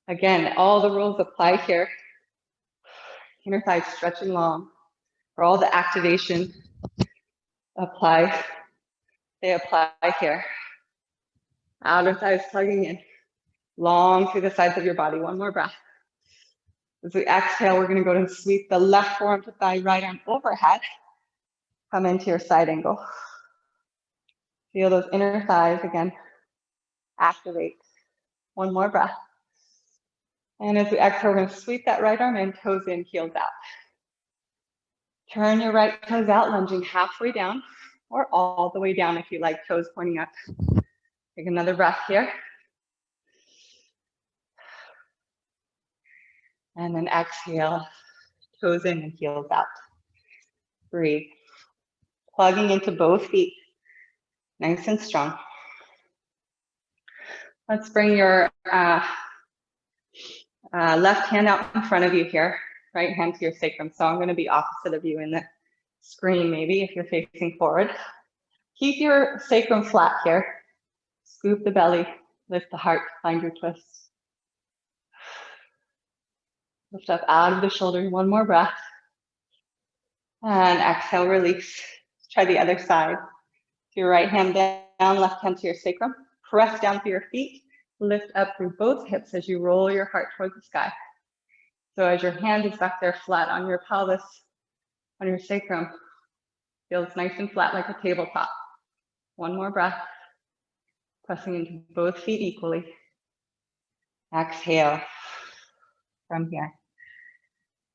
Again, all the rules apply here. Inner thighs stretching long. For all the activation apply, they apply here. Outer thighs plugging in. Long through the sides of your body. One more breath. As we exhale, we're going to go and sweep the left forearm to thigh, right arm overhead. Come into your side angle. Feel those inner thighs again. Activate. One more breath. And as we exhale, we're going to sweep that right arm in, toes in, heels out. Turn your right toes out, lunging halfway down or all the way down if you like, toes pointing up. Take another breath here. And then exhale, toes in and heels out. Breathe. Plugging into both feet, nice and strong. Let's bring your left hand out in front of you here, right hand to your sacrum. So I'm going to be opposite of you in the screen, maybe if you're facing forward. Keep your sacrum flat here. Scoop the belly, lift the heart, find your twists. Lift up out of the shoulder, one more breath. And exhale, release. Try the other side. Your right hand down, left hand to your sacrum. Press down through your feet. Lift up through both hips as you roll your heart towards the sky. So as your hand is back there flat on your pelvis, on your sacrum, feels nice and flat like a tabletop. One more breath. Pressing into both feet equally. Exhale from here.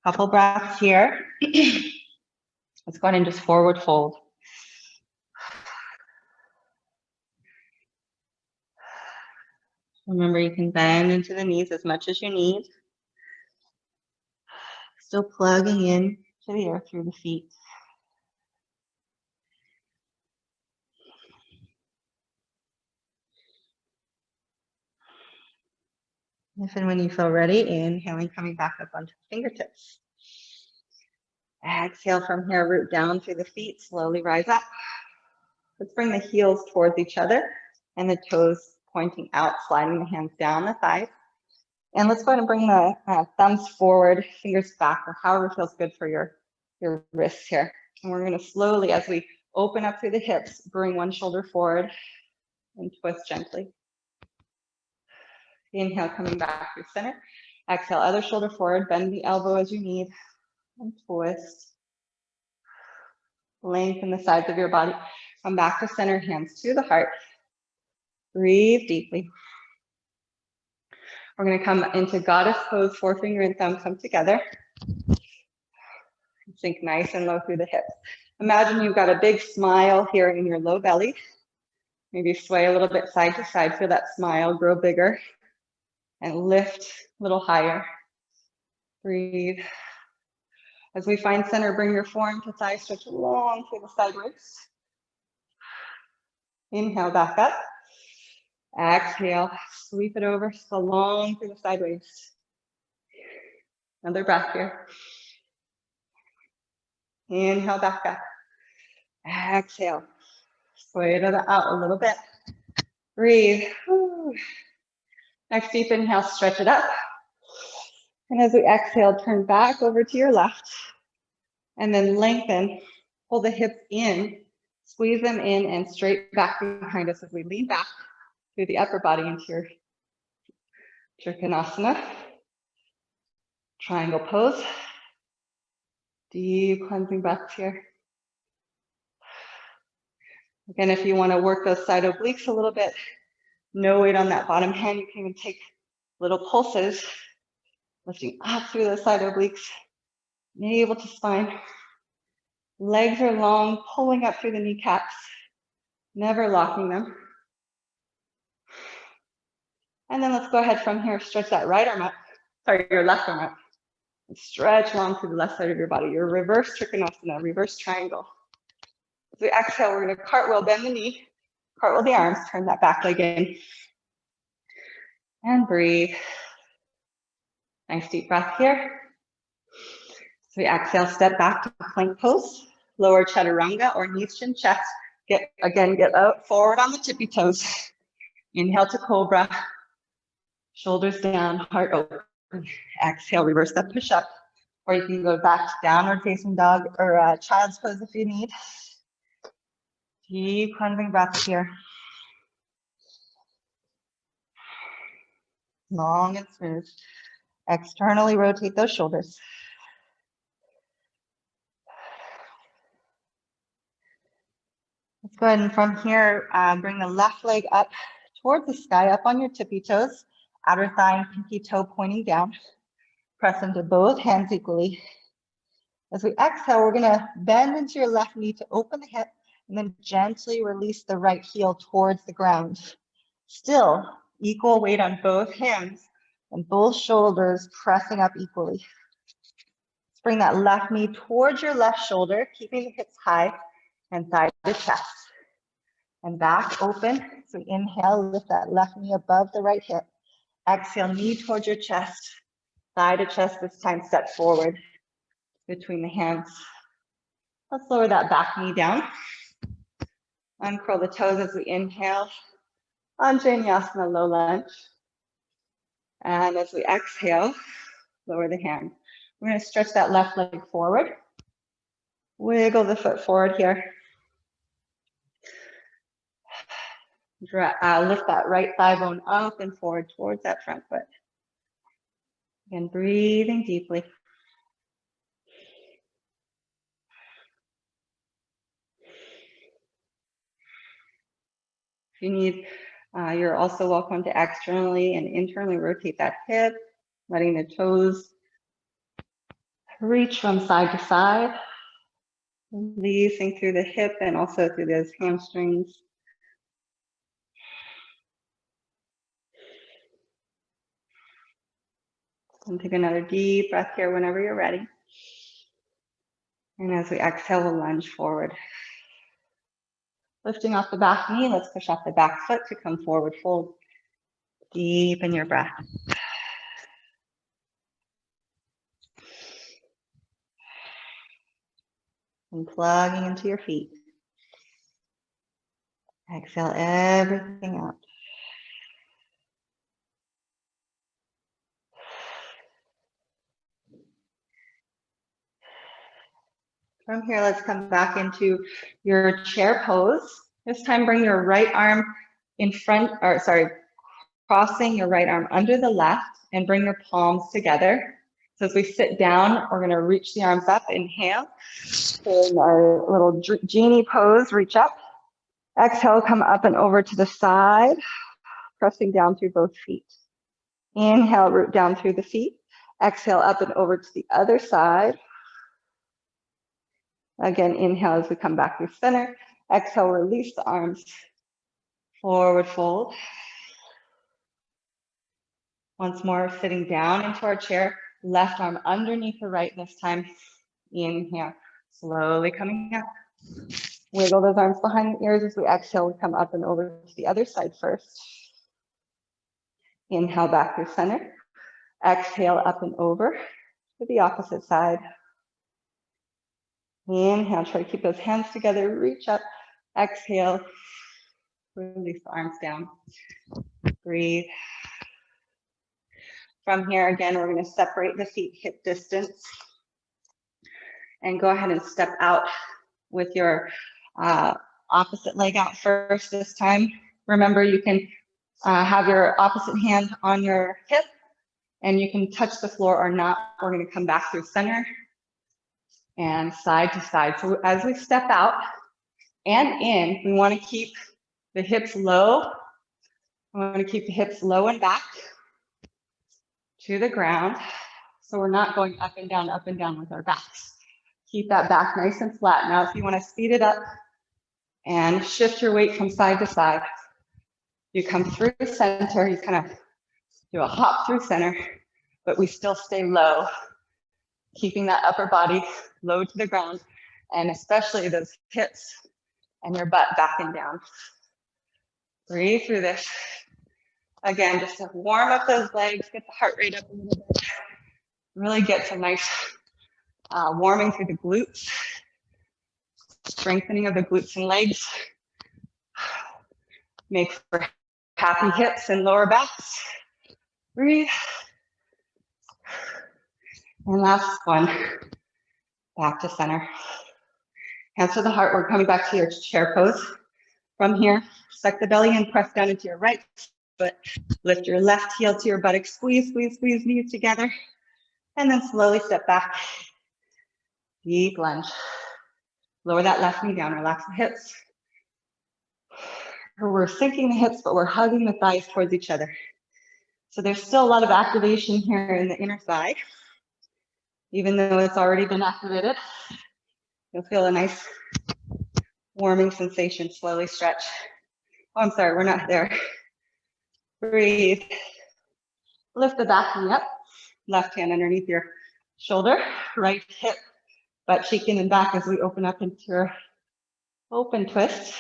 Couple breaths here. Let's go ahead and just forward fold. Remember, you can bend into the knees as much as you need. Still plugging in to the earth through the feet. If and when you feel ready, inhaling, coming back up onto the fingertips. Exhale from here, root down through the feet, slowly rise up. Let's bring the heels towards each other and the toes pointing out, sliding the hands down the thighs. And let's go ahead and bring the thumbs forward, fingers back, or however feels good for your your wrists here. And we're going to slowly, as we open up through the hips, bring one shoulder forward and twist gently. Inhale, coming back to center. Exhale, other shoulder forward, bend the elbow as you need, and twist. Lengthen the sides of your body. Come back to center, hands to the heart. Breathe deeply. We're going to come into goddess pose, forefinger and thumb come together. Sink nice and low through the hips. Imagine you've got a big smile here in your low belly. Maybe sway a little bit side to side. Feel that smile grow bigger and lift a little higher. Breathe. As we find center, bring your forearm to thigh, stretch long through the sideways. Inhale, back up. Exhale, sweep it over, so long through the sideways. Another breath here. Inhale, back up. Exhale, sway it out a little bit. Breathe. Whew. Next deep inhale, stretch it up. And as we exhale, turn back over to your left. And then lengthen, pull the hips in, squeeze them in and straight back behind us as we lean back through the upper body into your Trikonasana. Triangle pose. Deep cleansing breaths here. Again, if you want to work those side obliques a little bit, no weight on that bottom hand. You can even take little pulses, lifting up through those side obliques, navel to spine. Legs are long, pulling up through the kneecaps, never locking them. And then let's go ahead from here, stretch that right arm up, sorry, your left arm up. And stretch long through the left side of your body, your reverse Trikonasana, reverse triangle. As we exhale, we're going to cartwheel, bend the knee, cartwheel the arms, turn that back leg in. And breathe. Nice deep breath here. So we exhale, step back to plank pose, lower chaturanga or knees, chin, chest. Get out forward on the tippy toes. Inhale to cobra. Shoulders down, heart open. Exhale, reverse that push up. Or you can go back to downward facing dog or child's pose if you need. Deep cleansing breaths here. Long and smooth. Externally rotate those shoulders. Let's go ahead and from here, bring the left leg up towards the sky, up on your tippy toes, outer thigh and pinky toe pointing down. Press into both hands equally. As we exhale, we're gonna bend into your left knee to open the hip and then gently release the right heel towards the ground. Still, equal weight on both hands and both shoulders pressing up equally. Let's bring that left knee towards your left shoulder, keeping the hips high and thigh to chest. And back open. So inhale, lift that left knee above the right hip. Exhale, knee towards your chest, thigh to chest. This time step forward between the hands. Let's lower that back knee down. Uncurl the toes as we inhale. Anjaneyasana, low lunge. And as we exhale, lower the hand. We're going to stretch that left leg forward. Wiggle the foot forward here. Lift that right thigh bone up and forward towards that front foot. Again, breathing deeply. If you need, you're also welcome to externally and internally rotate that hip, letting the toes reach from side to side, releasing through the hip and also through those hamstrings. And take another deep breath here whenever you're ready. And as we exhale, we'll lunge forward. Lifting off the back knee, let's push off the back foot to come forward fold. Deepen your breath. And plugging into your feet. Exhale everything out. From here, let's come back into your chair pose. This time, bring your right arm in front, or sorry, crossing your right arm under the left and bring your palms together. So as we sit down, we're gonna reach the arms up, inhale. In our little genie pose, reach up. Exhale, come up and over to the side, pressing down through both feet. Inhale, root down through the feet. Exhale, up and over to the other side. Again, inhale as we come back through center. Exhale, release the arms. Forward fold. Once more, sitting down into our chair. Left arm underneath the right this time. Inhale, slowly coming up. Wiggle those arms behind the ears as we exhale. We come up and over to the other side first. Inhale back through center. Exhale up and over to the opposite side. Inhale, try to keep those hands together, reach up. Exhale, release the arms down. Breathe. From here, again, we're going to separate the feet hip distance and go ahead and step out with your opposite leg out first this time. Remember, you can have your opposite hand on your hip and you can touch the floor or not. We're going to come back through center and side to side. So as we step out and in, we want to keep the hips low. We want to keep the hips low and back to the ground. So we're not going up and down with our backs. Keep that back nice and flat. Now, if you want to speed it up and shift your weight from side to side, you come through center, you kind of do a hop through center, but we still stay low, keeping that upper body low to the ground, and especially those hips and your butt backing down. Breathe through this. Again, just to warm up those legs, get the heart rate up a little bit. Really get some nice warming through the glutes, strengthening of the glutes and legs. Make for happy hips and lower backs. Breathe. And last one, back to center. Hands to the heart, we're coming back to your chair pose. From here, suck the belly in, press down into your right foot, lift your left heel to your buttock, squeeze, squeeze, squeeze knees together, and then slowly step back. Deep lunge. Lower that left knee down, relax the hips. We're sinking the hips, but we're hugging the thighs towards each other. So there's still a lot of activation here in the inner thigh. Even though it's already been activated, you'll feel a nice warming sensation. Slowly stretch. Oh, I'm sorry, we're not there. Breathe. Lift the back knee up. Left hand underneath your shoulder. Right hip, butt cheek in and back as we open up into your open twist.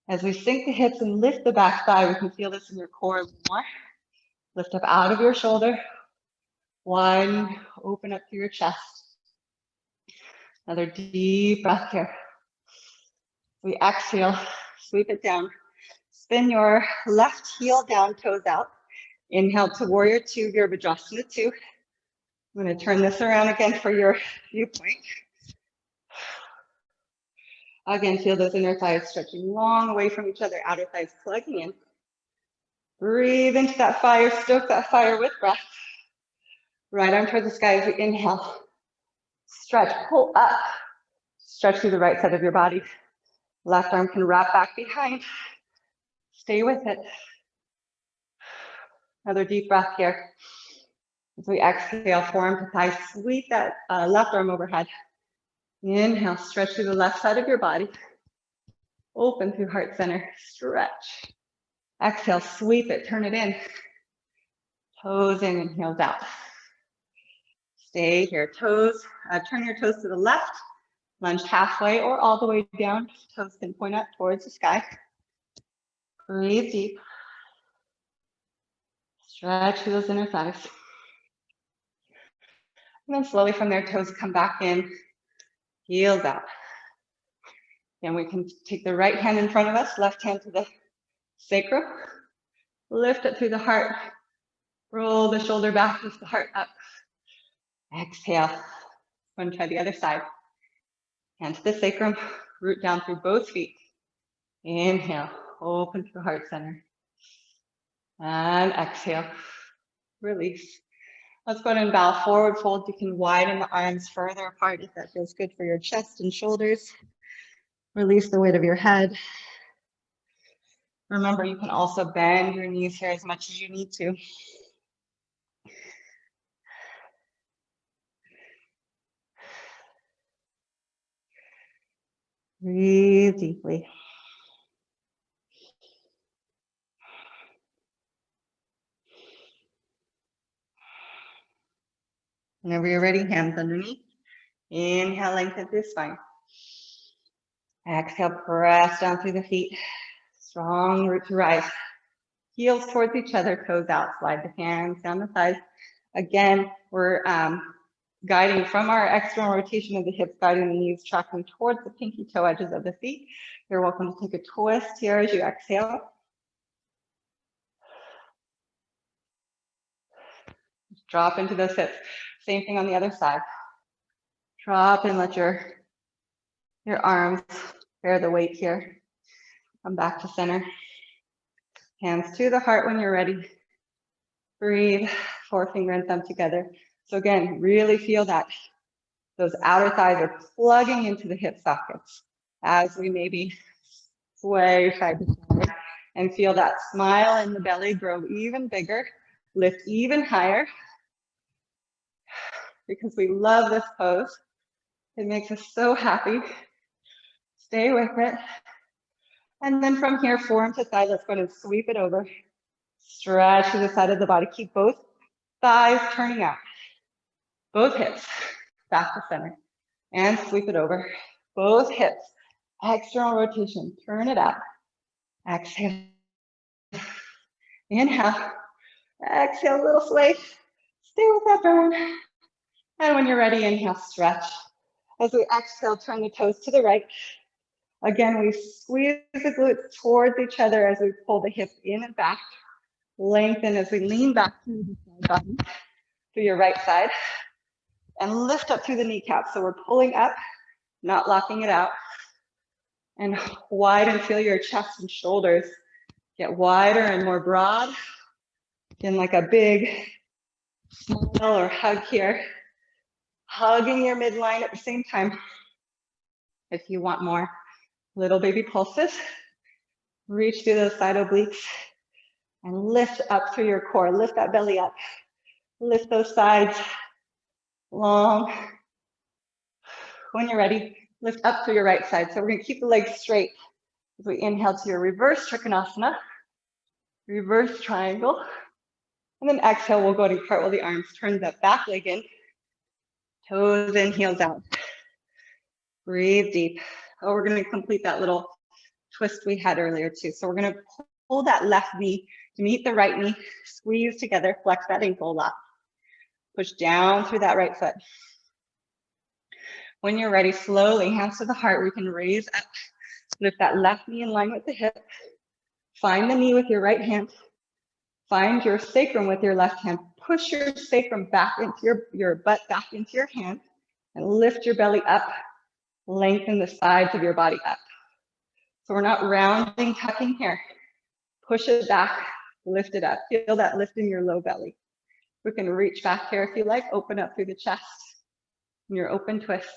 As we sink the hips and lift the back thigh, we can feel this in your core a little more. Lift up out of your shoulder. One, open up through your chest. Another deep breath here. We exhale, sweep it down. Spin your left heel down, toes out. Inhale to warrior two, Virabhadrasana 2. I'm going to turn this around again for your viewpoint. Again, feel those inner thighs stretching long away from each other, outer thighs plugging in. Breathe into that fire, stoke that fire with breath. Right arm towards the sky as we inhale. Stretch, pull up. Stretch through the right side of your body. Left arm can wrap back behind. Stay with it. Another deep breath here. As we exhale, forearm to thigh, sweep that left arm overhead. Inhale, stretch through the left side of your body. Open through heart center, stretch. Exhale, sweep it, turn it in. Toes in and heels out. Stay here, toes, turn your toes to the left, lunge halfway or all the way down. Toes can point up towards the sky. Breathe deep. Stretch through those inner thighs. And then slowly from there, toes come back in, heels out. And we can take the right hand in front of us, left hand to the sacrum. Lift it through the heart. Roll the shoulder back, lift the heart up. Exhale. Go and try the other side. Hand to the sacrum, root down through both feet. Inhale, open to the heart center. And exhale, release. Let's go ahead and bow forward fold. You can widen the arms further apart if that feels good for your chest and shoulders. Release the weight of your head. Remember, you can also bend your knees here as much as you need to. Breathe deeply. Whenever you're ready, hands underneath. Inhale, lengthen through the spine. Exhale, press down through the feet. Strong root to rise. Heels towards each other, toes out. Slide the hands down the thighs. Again, we're guiding from our external rotation of the hips, guiding the knees, tracking towards the pinky toe edges of the feet. You're welcome to take a twist here as you exhale. Just drop into those hips. Same thing on the other side. Drop and let your arms bear the weight here. Come back to center. Hands to the heart when you're ready. Breathe, forefinger and thumb together. So again, really feel that those outer thighs are plugging into the hip sockets as we maybe sway side to side, and feel that smile in the belly grow even bigger, lift even higher, because we love this pose. It makes us so happy. Stay with it. And then from here, forearm to thigh, let's go ahead and sweep it over. Stretch to the side of the body. Keep both thighs turning out. Both hips back to center. And sweep it over. Both hips. External rotation. Turn it out. Exhale. Inhale. Exhale, little sway. Stay with that burn. And when you're ready, inhale, stretch. As we exhale, turn the toes to the right. Again, we squeeze the glutes towards each other as we pull the hips in and back. Lengthen as we lean back through the side body, through your right side. And lift up through the kneecaps. So we're pulling up, not locking it out. And widen, feel your chest and shoulders get wider and more broad. Again, like a big smile or hug here. Hugging your midline at the same time. If you want more little baby pulses, reach through those side obliques and lift up through your core. Lift that belly up. Lift those sides long. When you're ready, lift up through your right side. So we're going to keep the legs straight as we inhale to your reverse trikonasana, reverse triangle. And then exhale, we'll go to cartwheel the arms, turn that back leg in, toes in, heels out. Breathe deep. Oh, we're going to complete that little twist we had earlier too. So we're going to pull that left knee to meet the right knee, squeeze together, flex that ankle a lot. Push down through that right foot. When you're ready, slowly, hands to the heart, we can raise up, lift that left knee in line with the hip. Find the knee with your right hand. Find your sacrum with your left hand. Push your sacrum back into your butt back into your hand and lift your belly up. Lengthen the sides of your body up. So we're not rounding, tucking here. Push it back, lift it up. Feel that lift in your low belly. We can reach back here if you like, open up through the chest. In your open twist.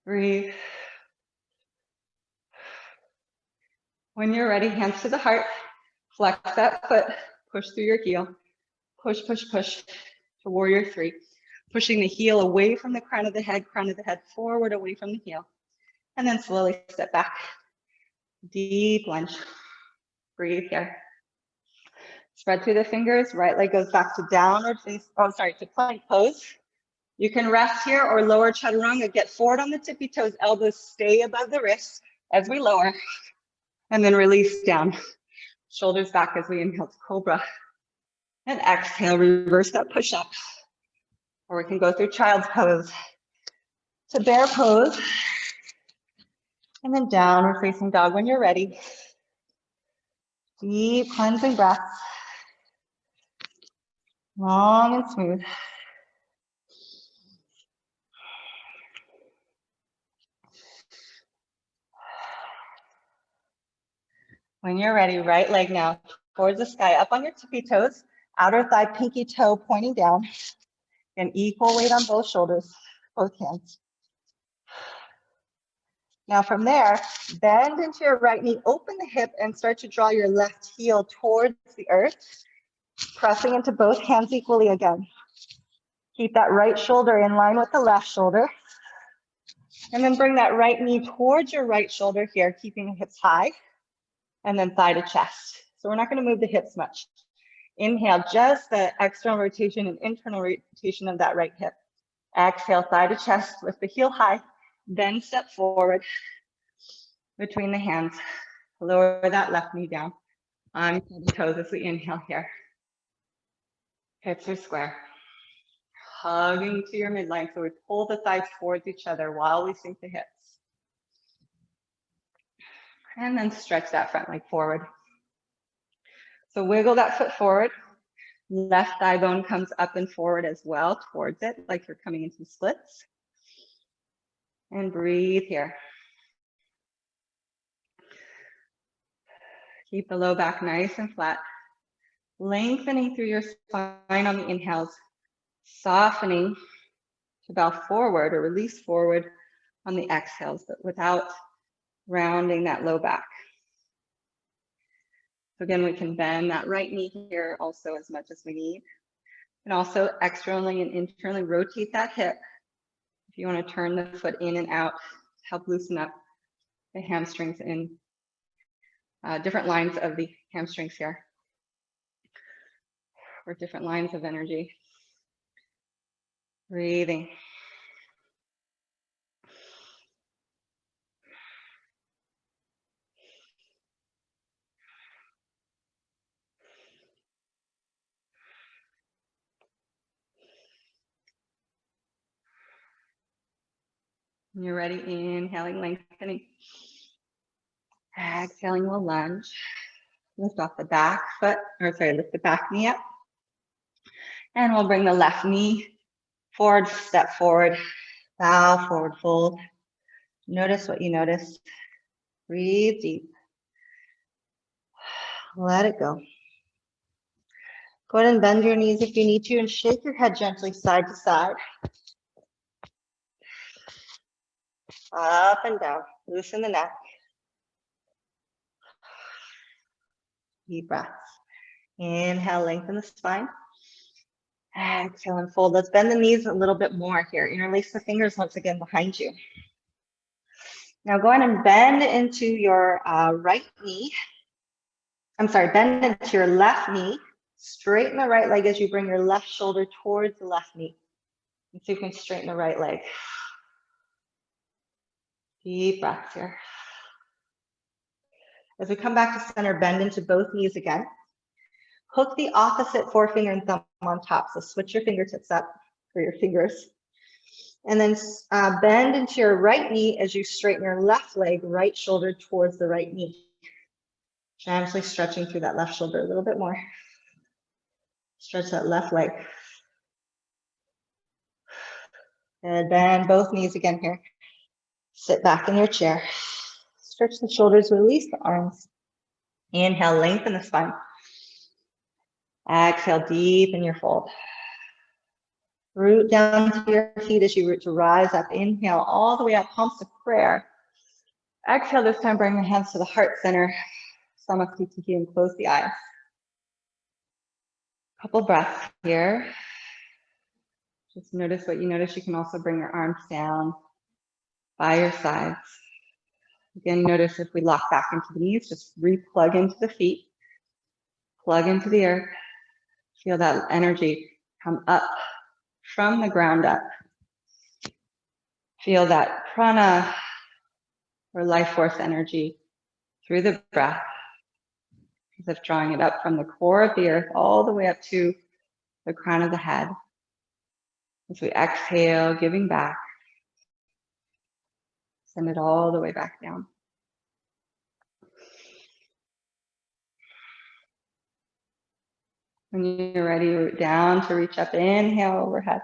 Breathe. When you're ready, hands to the heart. Flex that foot, push through your heel. Push, push, push to warrior three. Pushing the heel away from the crown of the head forward away from the heel. And then slowly step back. Deep lunge. Breathe here. Spread through the fingers. Right leg goes back to downward face. Oh, sorry, to plank pose. You can rest here or lower chaturanga. Get forward on the tippy toes. Elbows stay above the wrists as we lower. And then release down. Shoulders back as we inhale to cobra. And exhale, reverse that push up. Or we can go through child's pose to bear pose. And then downward facing dog when you're ready. Deep cleansing breaths. Long and smooth. When you're ready, right leg now towards the sky, up on your tippy toes, outer thigh, pinky toe pointing down, and equal weight on both shoulders, both hands. Now from there, bend into your right knee, open the hip, and start to draw your left heel towards the earth, pressing into both hands equally again. Keep that right shoulder in line with the left shoulder. And then bring that right knee towards your right shoulder here, keeping the hips high, and then thigh to chest. So we're not going to move the hips much. Inhale, just the external rotation and internal rotation of that right hip. Exhale, thigh to chest, lift the heel high, then step forward between the hands. Lower that left knee down on the toes as we inhale here. Hips are square. Hugging to your midline, so we pull the thighs towards each other while we sink the hips. And then stretch that front leg forward. So wiggle that foot forward. Left thigh bone comes up and forward as well towards it, like you're coming into splits. And breathe here. Keep the low back nice and flat. Lengthening through your spine on the inhales. Softening to bow forward or release forward on the exhales, but without rounding that low back. So again, we can bend that right knee here also as much as we need. And also externally and internally rotate that hip. If you want to turn the foot in and out, help loosen up the hamstrings in different lines of the hamstrings here, or different lines of energy. Breathing. When you're ready, inhaling, lengthening. Exhaling, we'll lunge. Lift off the back foot, lift the back knee up. And we'll bring the left knee forward, step forward, bow forward, fold. Notice what you notice. Breathe deep. Let it go. Go ahead and bend your knees if you need to and shake your head gently side to side. Up and down. Loosen the neck. Deep breaths. Inhale, lengthen the spine. Exhale and fold. Let's bend the knees a little bit more here. Interlace the fingers once again behind you. Now go ahead and bend into your right knee. Bend into your left knee. Straighten the right leg as you bring your left shoulder towards the left knee. And so you can straighten the right leg. Deep breaths here. As we come back to center, bend into both knees again. Hook the opposite forefinger and thumb on top. So switch your fingertips up for your fingers. And then bend into your right knee as you straighten your left leg, right shoulder towards the right knee. Gently stretching through that left shoulder a little bit more. Stretch that left leg. And bend both knees again here. Sit back in your chair. Stretch the shoulders, release the arms. Inhale, lengthen the spine. Exhale, deepen your fold. Root down to your feet as you root to rise up. Inhale, all the way up, palms to prayer. Exhale, this time bring your hands to the heart center. Samasthiti, and close the eyes. Couple breaths here. Just notice what you notice. You can also bring your arms down by your sides. Again, notice if we lock back into the knees, just re-plug into the feet. Plug into the earth. Feel that energy come up from the ground up. Feel that prana or life force energy through the breath, as if drawing it up from the core of the earth all the way up to the crown of the head. As we exhale, giving back, send it all the way back down. When you're ready, root down to reach up. Inhale, overhead.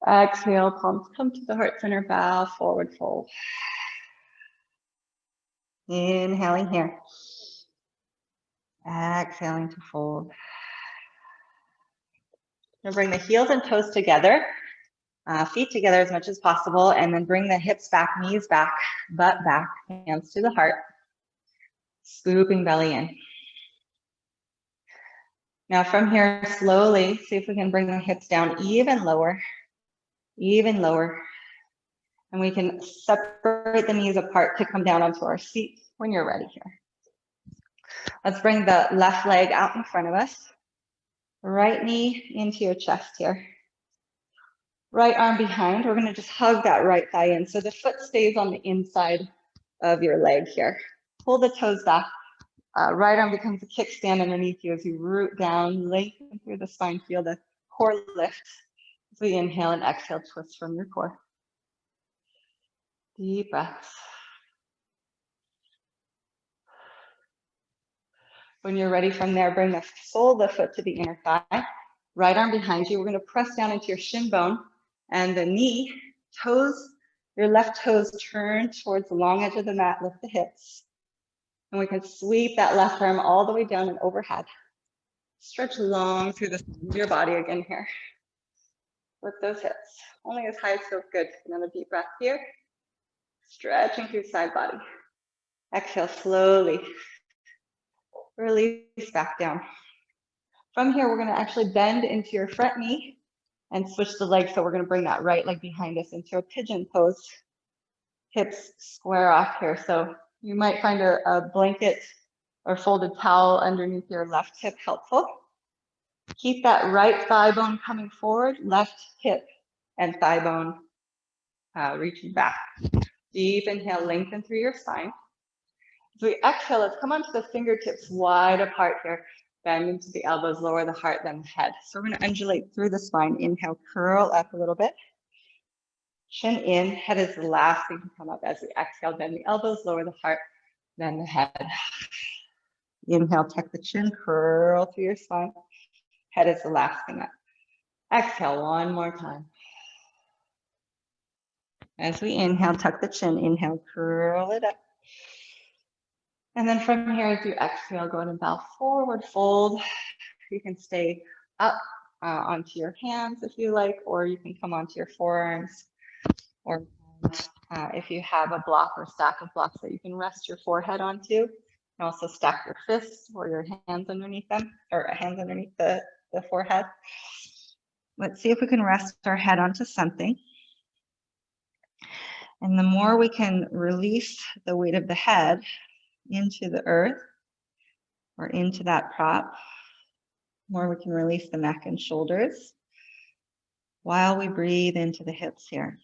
Exhale, palms come to the heart center, bow, forward fold. Inhaling here. Exhaling to fold. Now bring the heels and toes together, feet together as much as possible, and then bring the hips back, knees back, butt back, hands to the heart. Scooping belly in. Now from here, slowly, see if we can bring the hips down even lower, and we can separate the knees apart to come down onto our seat when you're ready here. Let's bring the left leg out in front of us. Right knee into your chest here. Right arm behind. We're going to just hug that right thigh in so the foot stays on the inside of your leg here. Pull the toes back. Right arm becomes a kickstand underneath you as you root down, lengthen through the spine, feel the core lift. As we inhale and exhale, twist from your core. Deep breaths. When you're ready from there, bring the sole of the foot to the inner thigh. Right arm behind you. We're going to press down into your shin bone and the knee, toes, your left toes turn towards the long edge of the mat, lift the hips. And we can sweep that left arm all the way down and overhead. Stretch long through the side of your body again here. Lift those hips, only as high as feels good. Another deep breath here. Stretching through side body. Exhale slowly. Release back down. From here, we're going to actually bend into your front knee and switch the legs. So we're going to bring that right leg behind us into a pigeon pose. Hips square off here. So you might find a blanket or folded towel underneath your left hip helpful. Keep that right thigh bone coming forward, left hip and thigh bone reaching back. Deep inhale, lengthen through your spine. As we exhale, let's come onto the fingertips wide apart here. Bend into the elbows, lower the heart, then the head. So we're going to undulate through the spine. Inhale, curl up a little bit. Chin in, head is the last thing to come up. As we exhale, bend the elbows, lower the heart, then the head. Inhale, tuck the chin, curl through your spine. Head is the last thing up. Exhale one more time. As we inhale, tuck the chin. Inhale, curl it up. And then from here, as you exhale, go ahead and bow forward, fold. You can stay up onto your hands if you like, or you can come onto your forearms. Or if you have a block or stack of blocks that you can rest your forehead onto, you can also stack your fists or your hands underneath them, or hands underneath the forehead. Let's see if we can rest our head onto something. And the more we can release the weight of the head into the earth or into that prop, the more we can release the neck and shoulders while we breathe into the hips here.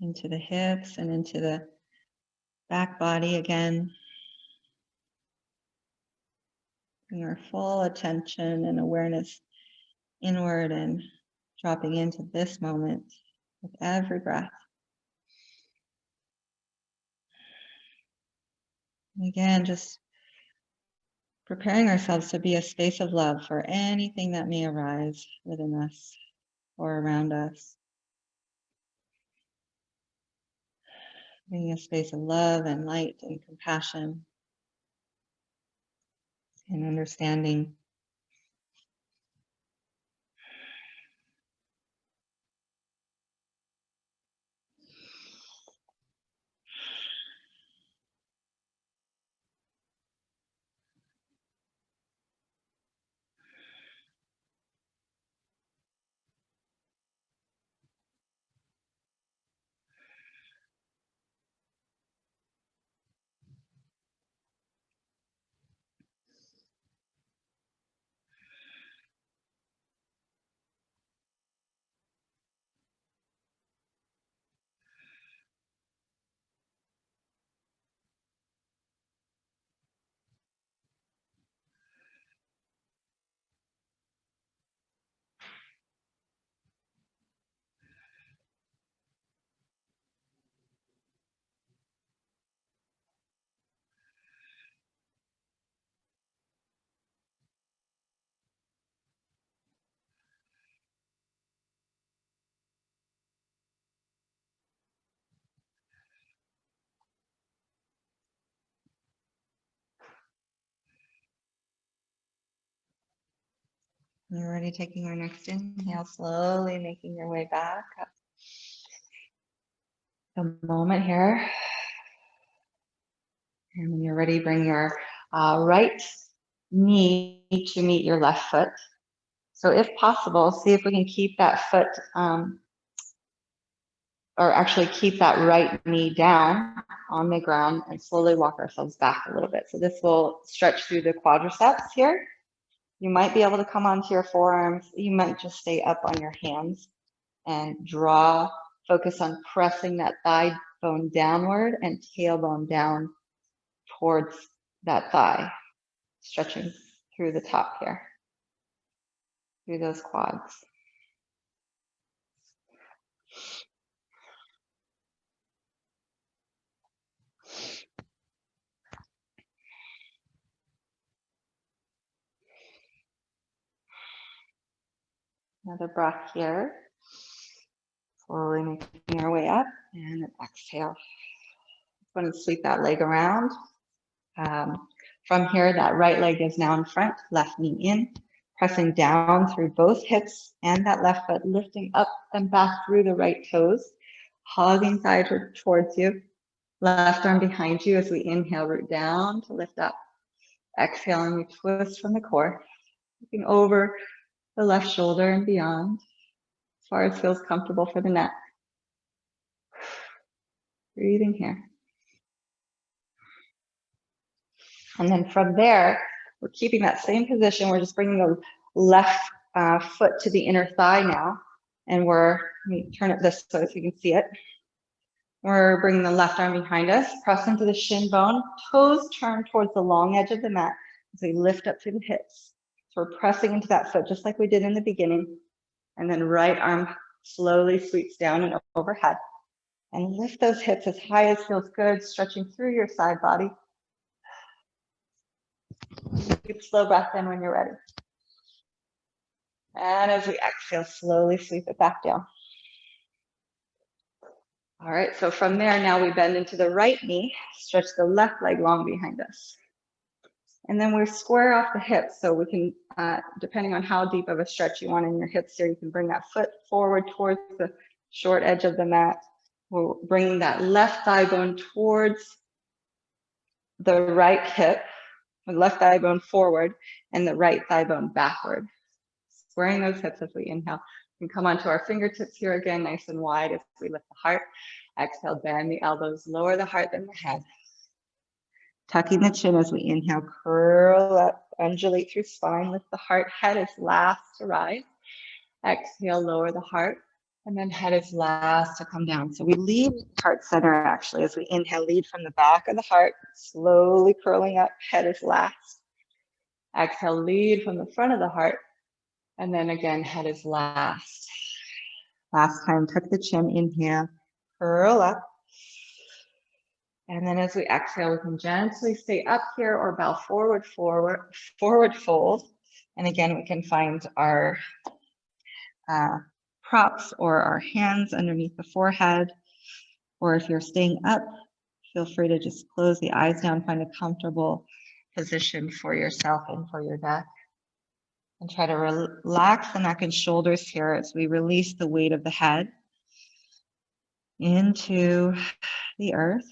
Into the hips and into the back body again. Bring our full attention and awareness inward and dropping into this moment with every breath. And again, just preparing ourselves to be a space of love for anything that may arise within us or around us. Being a space of love and light and compassion and understanding. You're already taking our next inhale, slowly making your way back up. A moment here. And when you're ready, bring your right knee to meet your left foot. So if possible, see if we can keep that foot, or actually keep that right knee down on the ground and slowly walk ourselves back a little bit. So this will stretch through the quadriceps here. You might be able to come onto your forearms. You might just stay up on your hands and draw, focus on pressing that thigh bone downward and tailbone down towards that thigh, stretching through the top here, through those quads. Another breath here. Slowly making our way up and then exhale. I'm going to sweep that leg around. From here, that right leg is now in front, left knee in, pressing down through both hips and that left foot, lifting up and back through the right toes, hugging side towards you. Left arm behind you as we inhale, root down to lift up. Exhaling, we twist from the core, looking over the left shoulder and beyond, as far as feels comfortable for the neck. Breathing here. And then from there, we're keeping that same position. We're just bringing the left foot to the inner thigh now. And let me turn it this way so you can see it. We're bringing the left arm behind us, press into the shin bone, toes turn towards the long edge of the mat as we lift up through the hips. So we're pressing into that foot just like we did in the beginning. And then right arm slowly sweeps down and overhead. And lift those hips as high as feels good, stretching through your side body. Deep, slow breath in when you're ready. And as we exhale, slowly sweep it back down. All right, so from there, now we bend into the right knee, stretch the left leg long behind us. And then we square off the hips. So we can, depending on how deep of a stretch you want in your hips here, you can bring that foot forward towards the short edge of the mat. We're bringing that left thigh bone towards the right hip, the left thigh bone forward, and the right thigh bone backward. Squaring those hips as we inhale. We can come onto our fingertips here again, nice and wide as we lift the heart. Exhale, bend the elbows, lower the heart than the head. Tucking the chin as we inhale, curl up, undulate through spine, lift the heart, head is last to rise. Exhale, lower the heart, and then head is last to come down. So we lead heart center actually as we inhale, lead from the back of the heart, slowly curling up, head is last. Exhale, lead from the front of the heart, and then again, head is last. Last time, tuck the chin, inhale, curl up. And then as we exhale, we can gently stay up here or bow forward, forward fold. And again, we can find our props or our hands underneath the forehead. Or if you're staying up, feel free to just close the eyes down, find a comfortable position for yourself and for your neck. And try to relax the neck and shoulders here as we release the weight of the head into the earth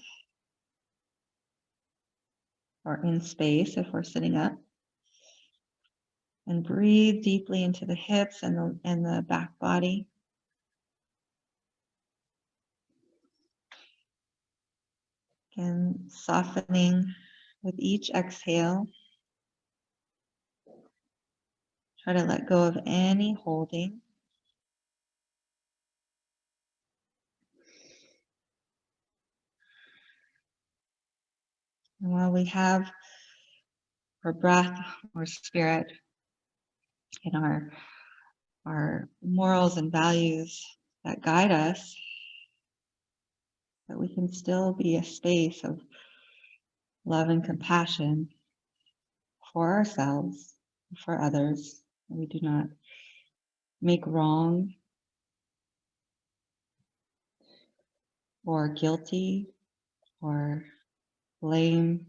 or in space if we're sitting up. And breathe deeply into the hips and the back body. And softening with each exhale. Try to let go of any holding. And while we have our breath or spirit in our morals and values that guide us, that we can still be a space of love and compassion for ourselves, for others. We do not make wrong or guilty or blame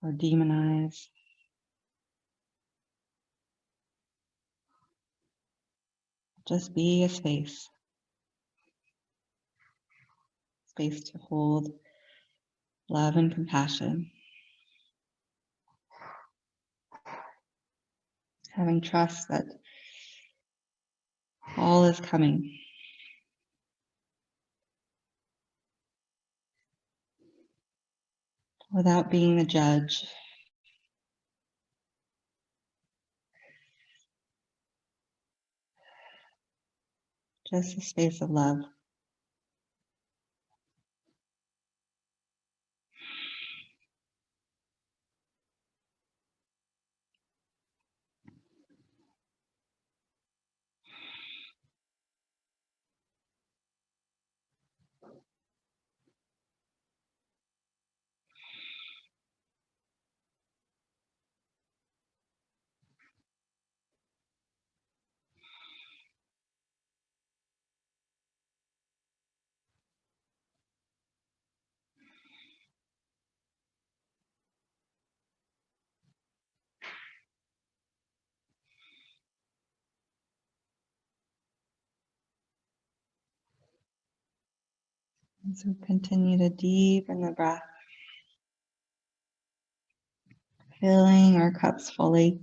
or demonize. Just be a space. Space to hold love and compassion. Having trust that all is coming. Without being the judge. Just a space of love. And so continue to deepen the breath. Filling our cups fully.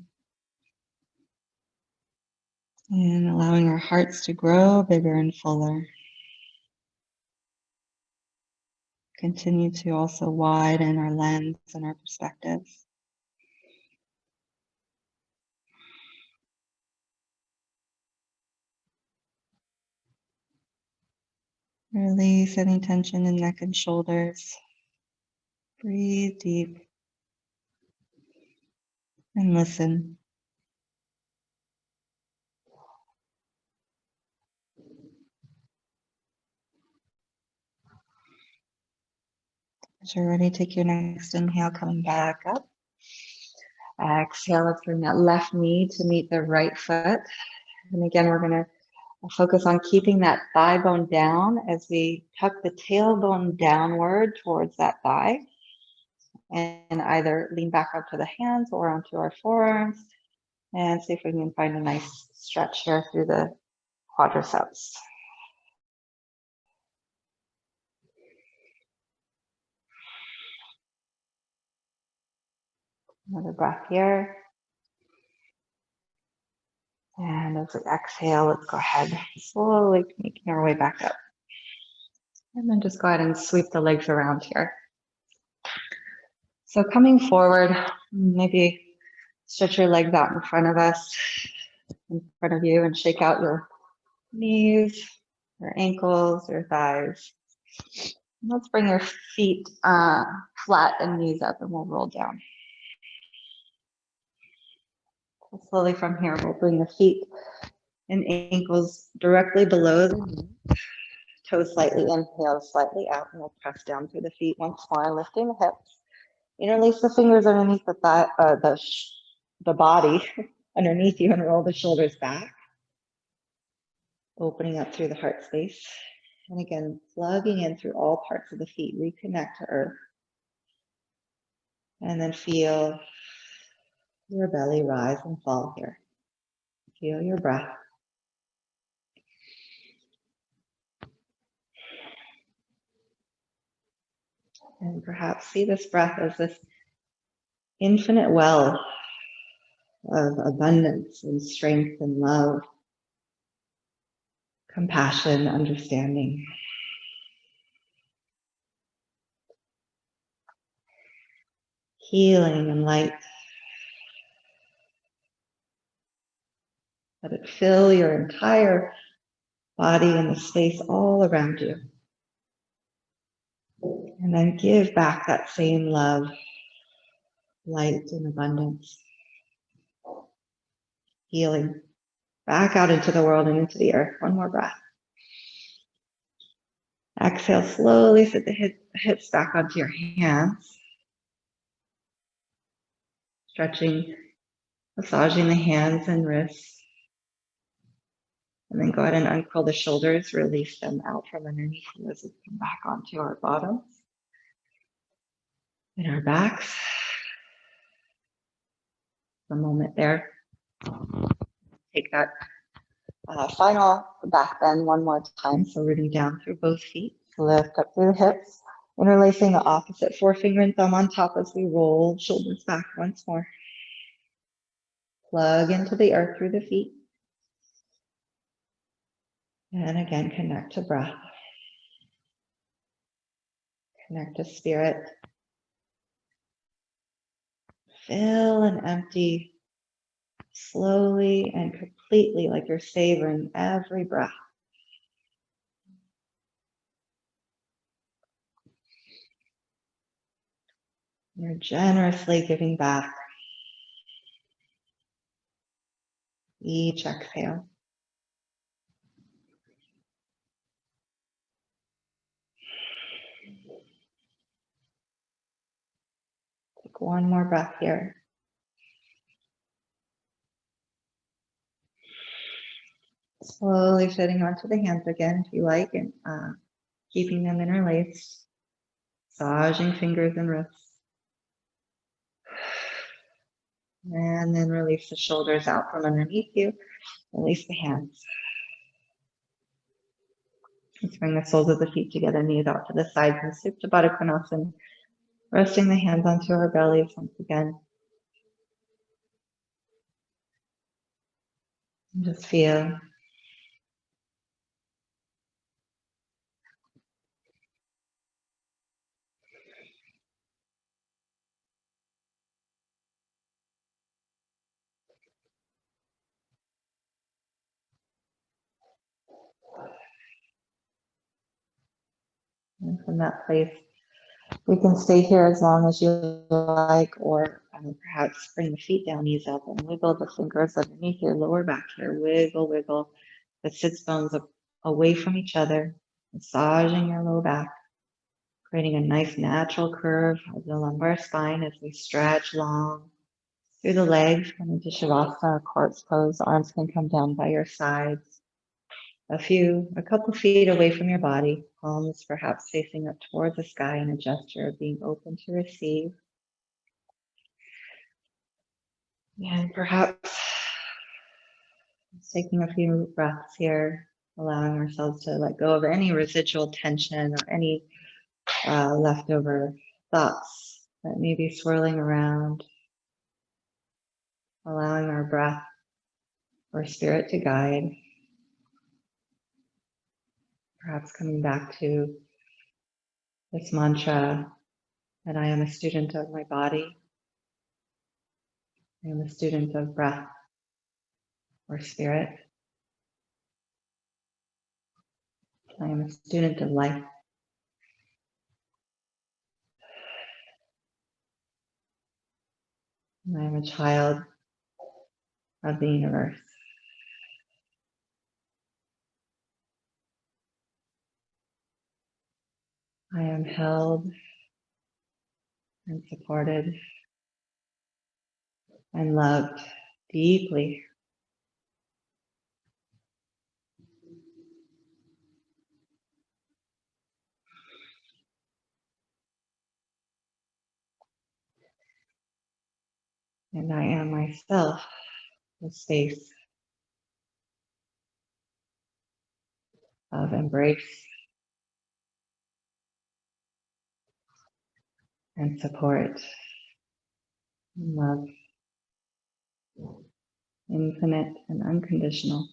And allowing our hearts to grow bigger and fuller. Continue to also widen our lens and our perspectives. Release any tension in neck and shoulders. Breathe deep and listen. As you're ready, take your next inhale, coming back up. Exhale, let's bring that left knee to meet the right foot. And again, we're going to focus on keeping that thigh bone down as we tuck the tailbone downward towards that thigh. And either lean back up to the hands or onto our forearms. And see if we can find a nice stretch here through the quadriceps. Another breath here. And as we exhale, let's go ahead, slowly making our way back up. And then just go ahead and sweep the legs around here. So coming forward, maybe stretch your legs out in front of us, in front of you, and shake out your knees, your ankles, your thighs. And let's bring your feet flat and knees up, and we'll roll down. So slowly from here, we'll bring the feet and ankles directly below the knee. Toes slightly inhale, slightly out, and we'll press down through the feet once more, lifting the hips. Interlace the fingers underneath the thigh, the body underneath you, and roll the shoulders back. Opening up through the heart space. And again, plugging in through all parts of the feet. Reconnect to earth. And then feel your belly rise and fall here. Feel your breath. And perhaps see this breath as this infinite well of abundance and strength and love, compassion, understanding. Healing and light. Let it fill your entire body and the space all around you. And then give back that same love, light, and abundance. Healing back out into the world and into the earth. One more breath. Exhale, slowly sit the hips back onto your hands. Stretching, massaging the hands and wrists. And then go ahead and uncurl the shoulders, release them out from underneath you as we come back onto our bottoms and our backs. A moment there. Take that Final back bend one more time. So rooting down through both feet, lift up through the hips, interlacing the opposite forefinger and thumb on top as we roll shoulders back once more. Plug into the earth through the feet. And again, connect to breath. Connect to spirit. Fill and empty slowly and completely, like you're savoring every breath. You're generously giving back each exhale. Take one more breath here. Slowly fitting onto the hands again if you like, and keeping them interlaced, massaging fingers and wrists. And then release the shoulders out from underneath you. Release the hands. Let's bring the soles of the feet together, knees out to the sides, and Supta Baddha Konasana. Resting the hands onto our bellies once again. And just feel. And from that place, we can stay here as long as you like, or perhaps bring the feet down, knees up, and wiggle the fingers underneath your lower back here. Wiggle, wiggle the sits bones away from each other, massaging your low back, creating a nice natural curve of the lumbar spine as we stretch long through the legs, come into Shavasana, corpse pose. Arms can come down by your sides. A couple feet away from your body, palms perhaps facing up towards the sky in a gesture of being open to receive. And perhaps taking a few breaths here, allowing ourselves to let go of any residual tension or any leftover thoughts that may be swirling around, allowing our breath or spirit to guide. Perhaps coming back to this mantra that I am a student of my body. I am a student of breath or spirit. I am a student of life. And I am a child of the universe. I am held and supported and loved deeply. And I am myself a space of embrace and support and love, infinite and unconditional.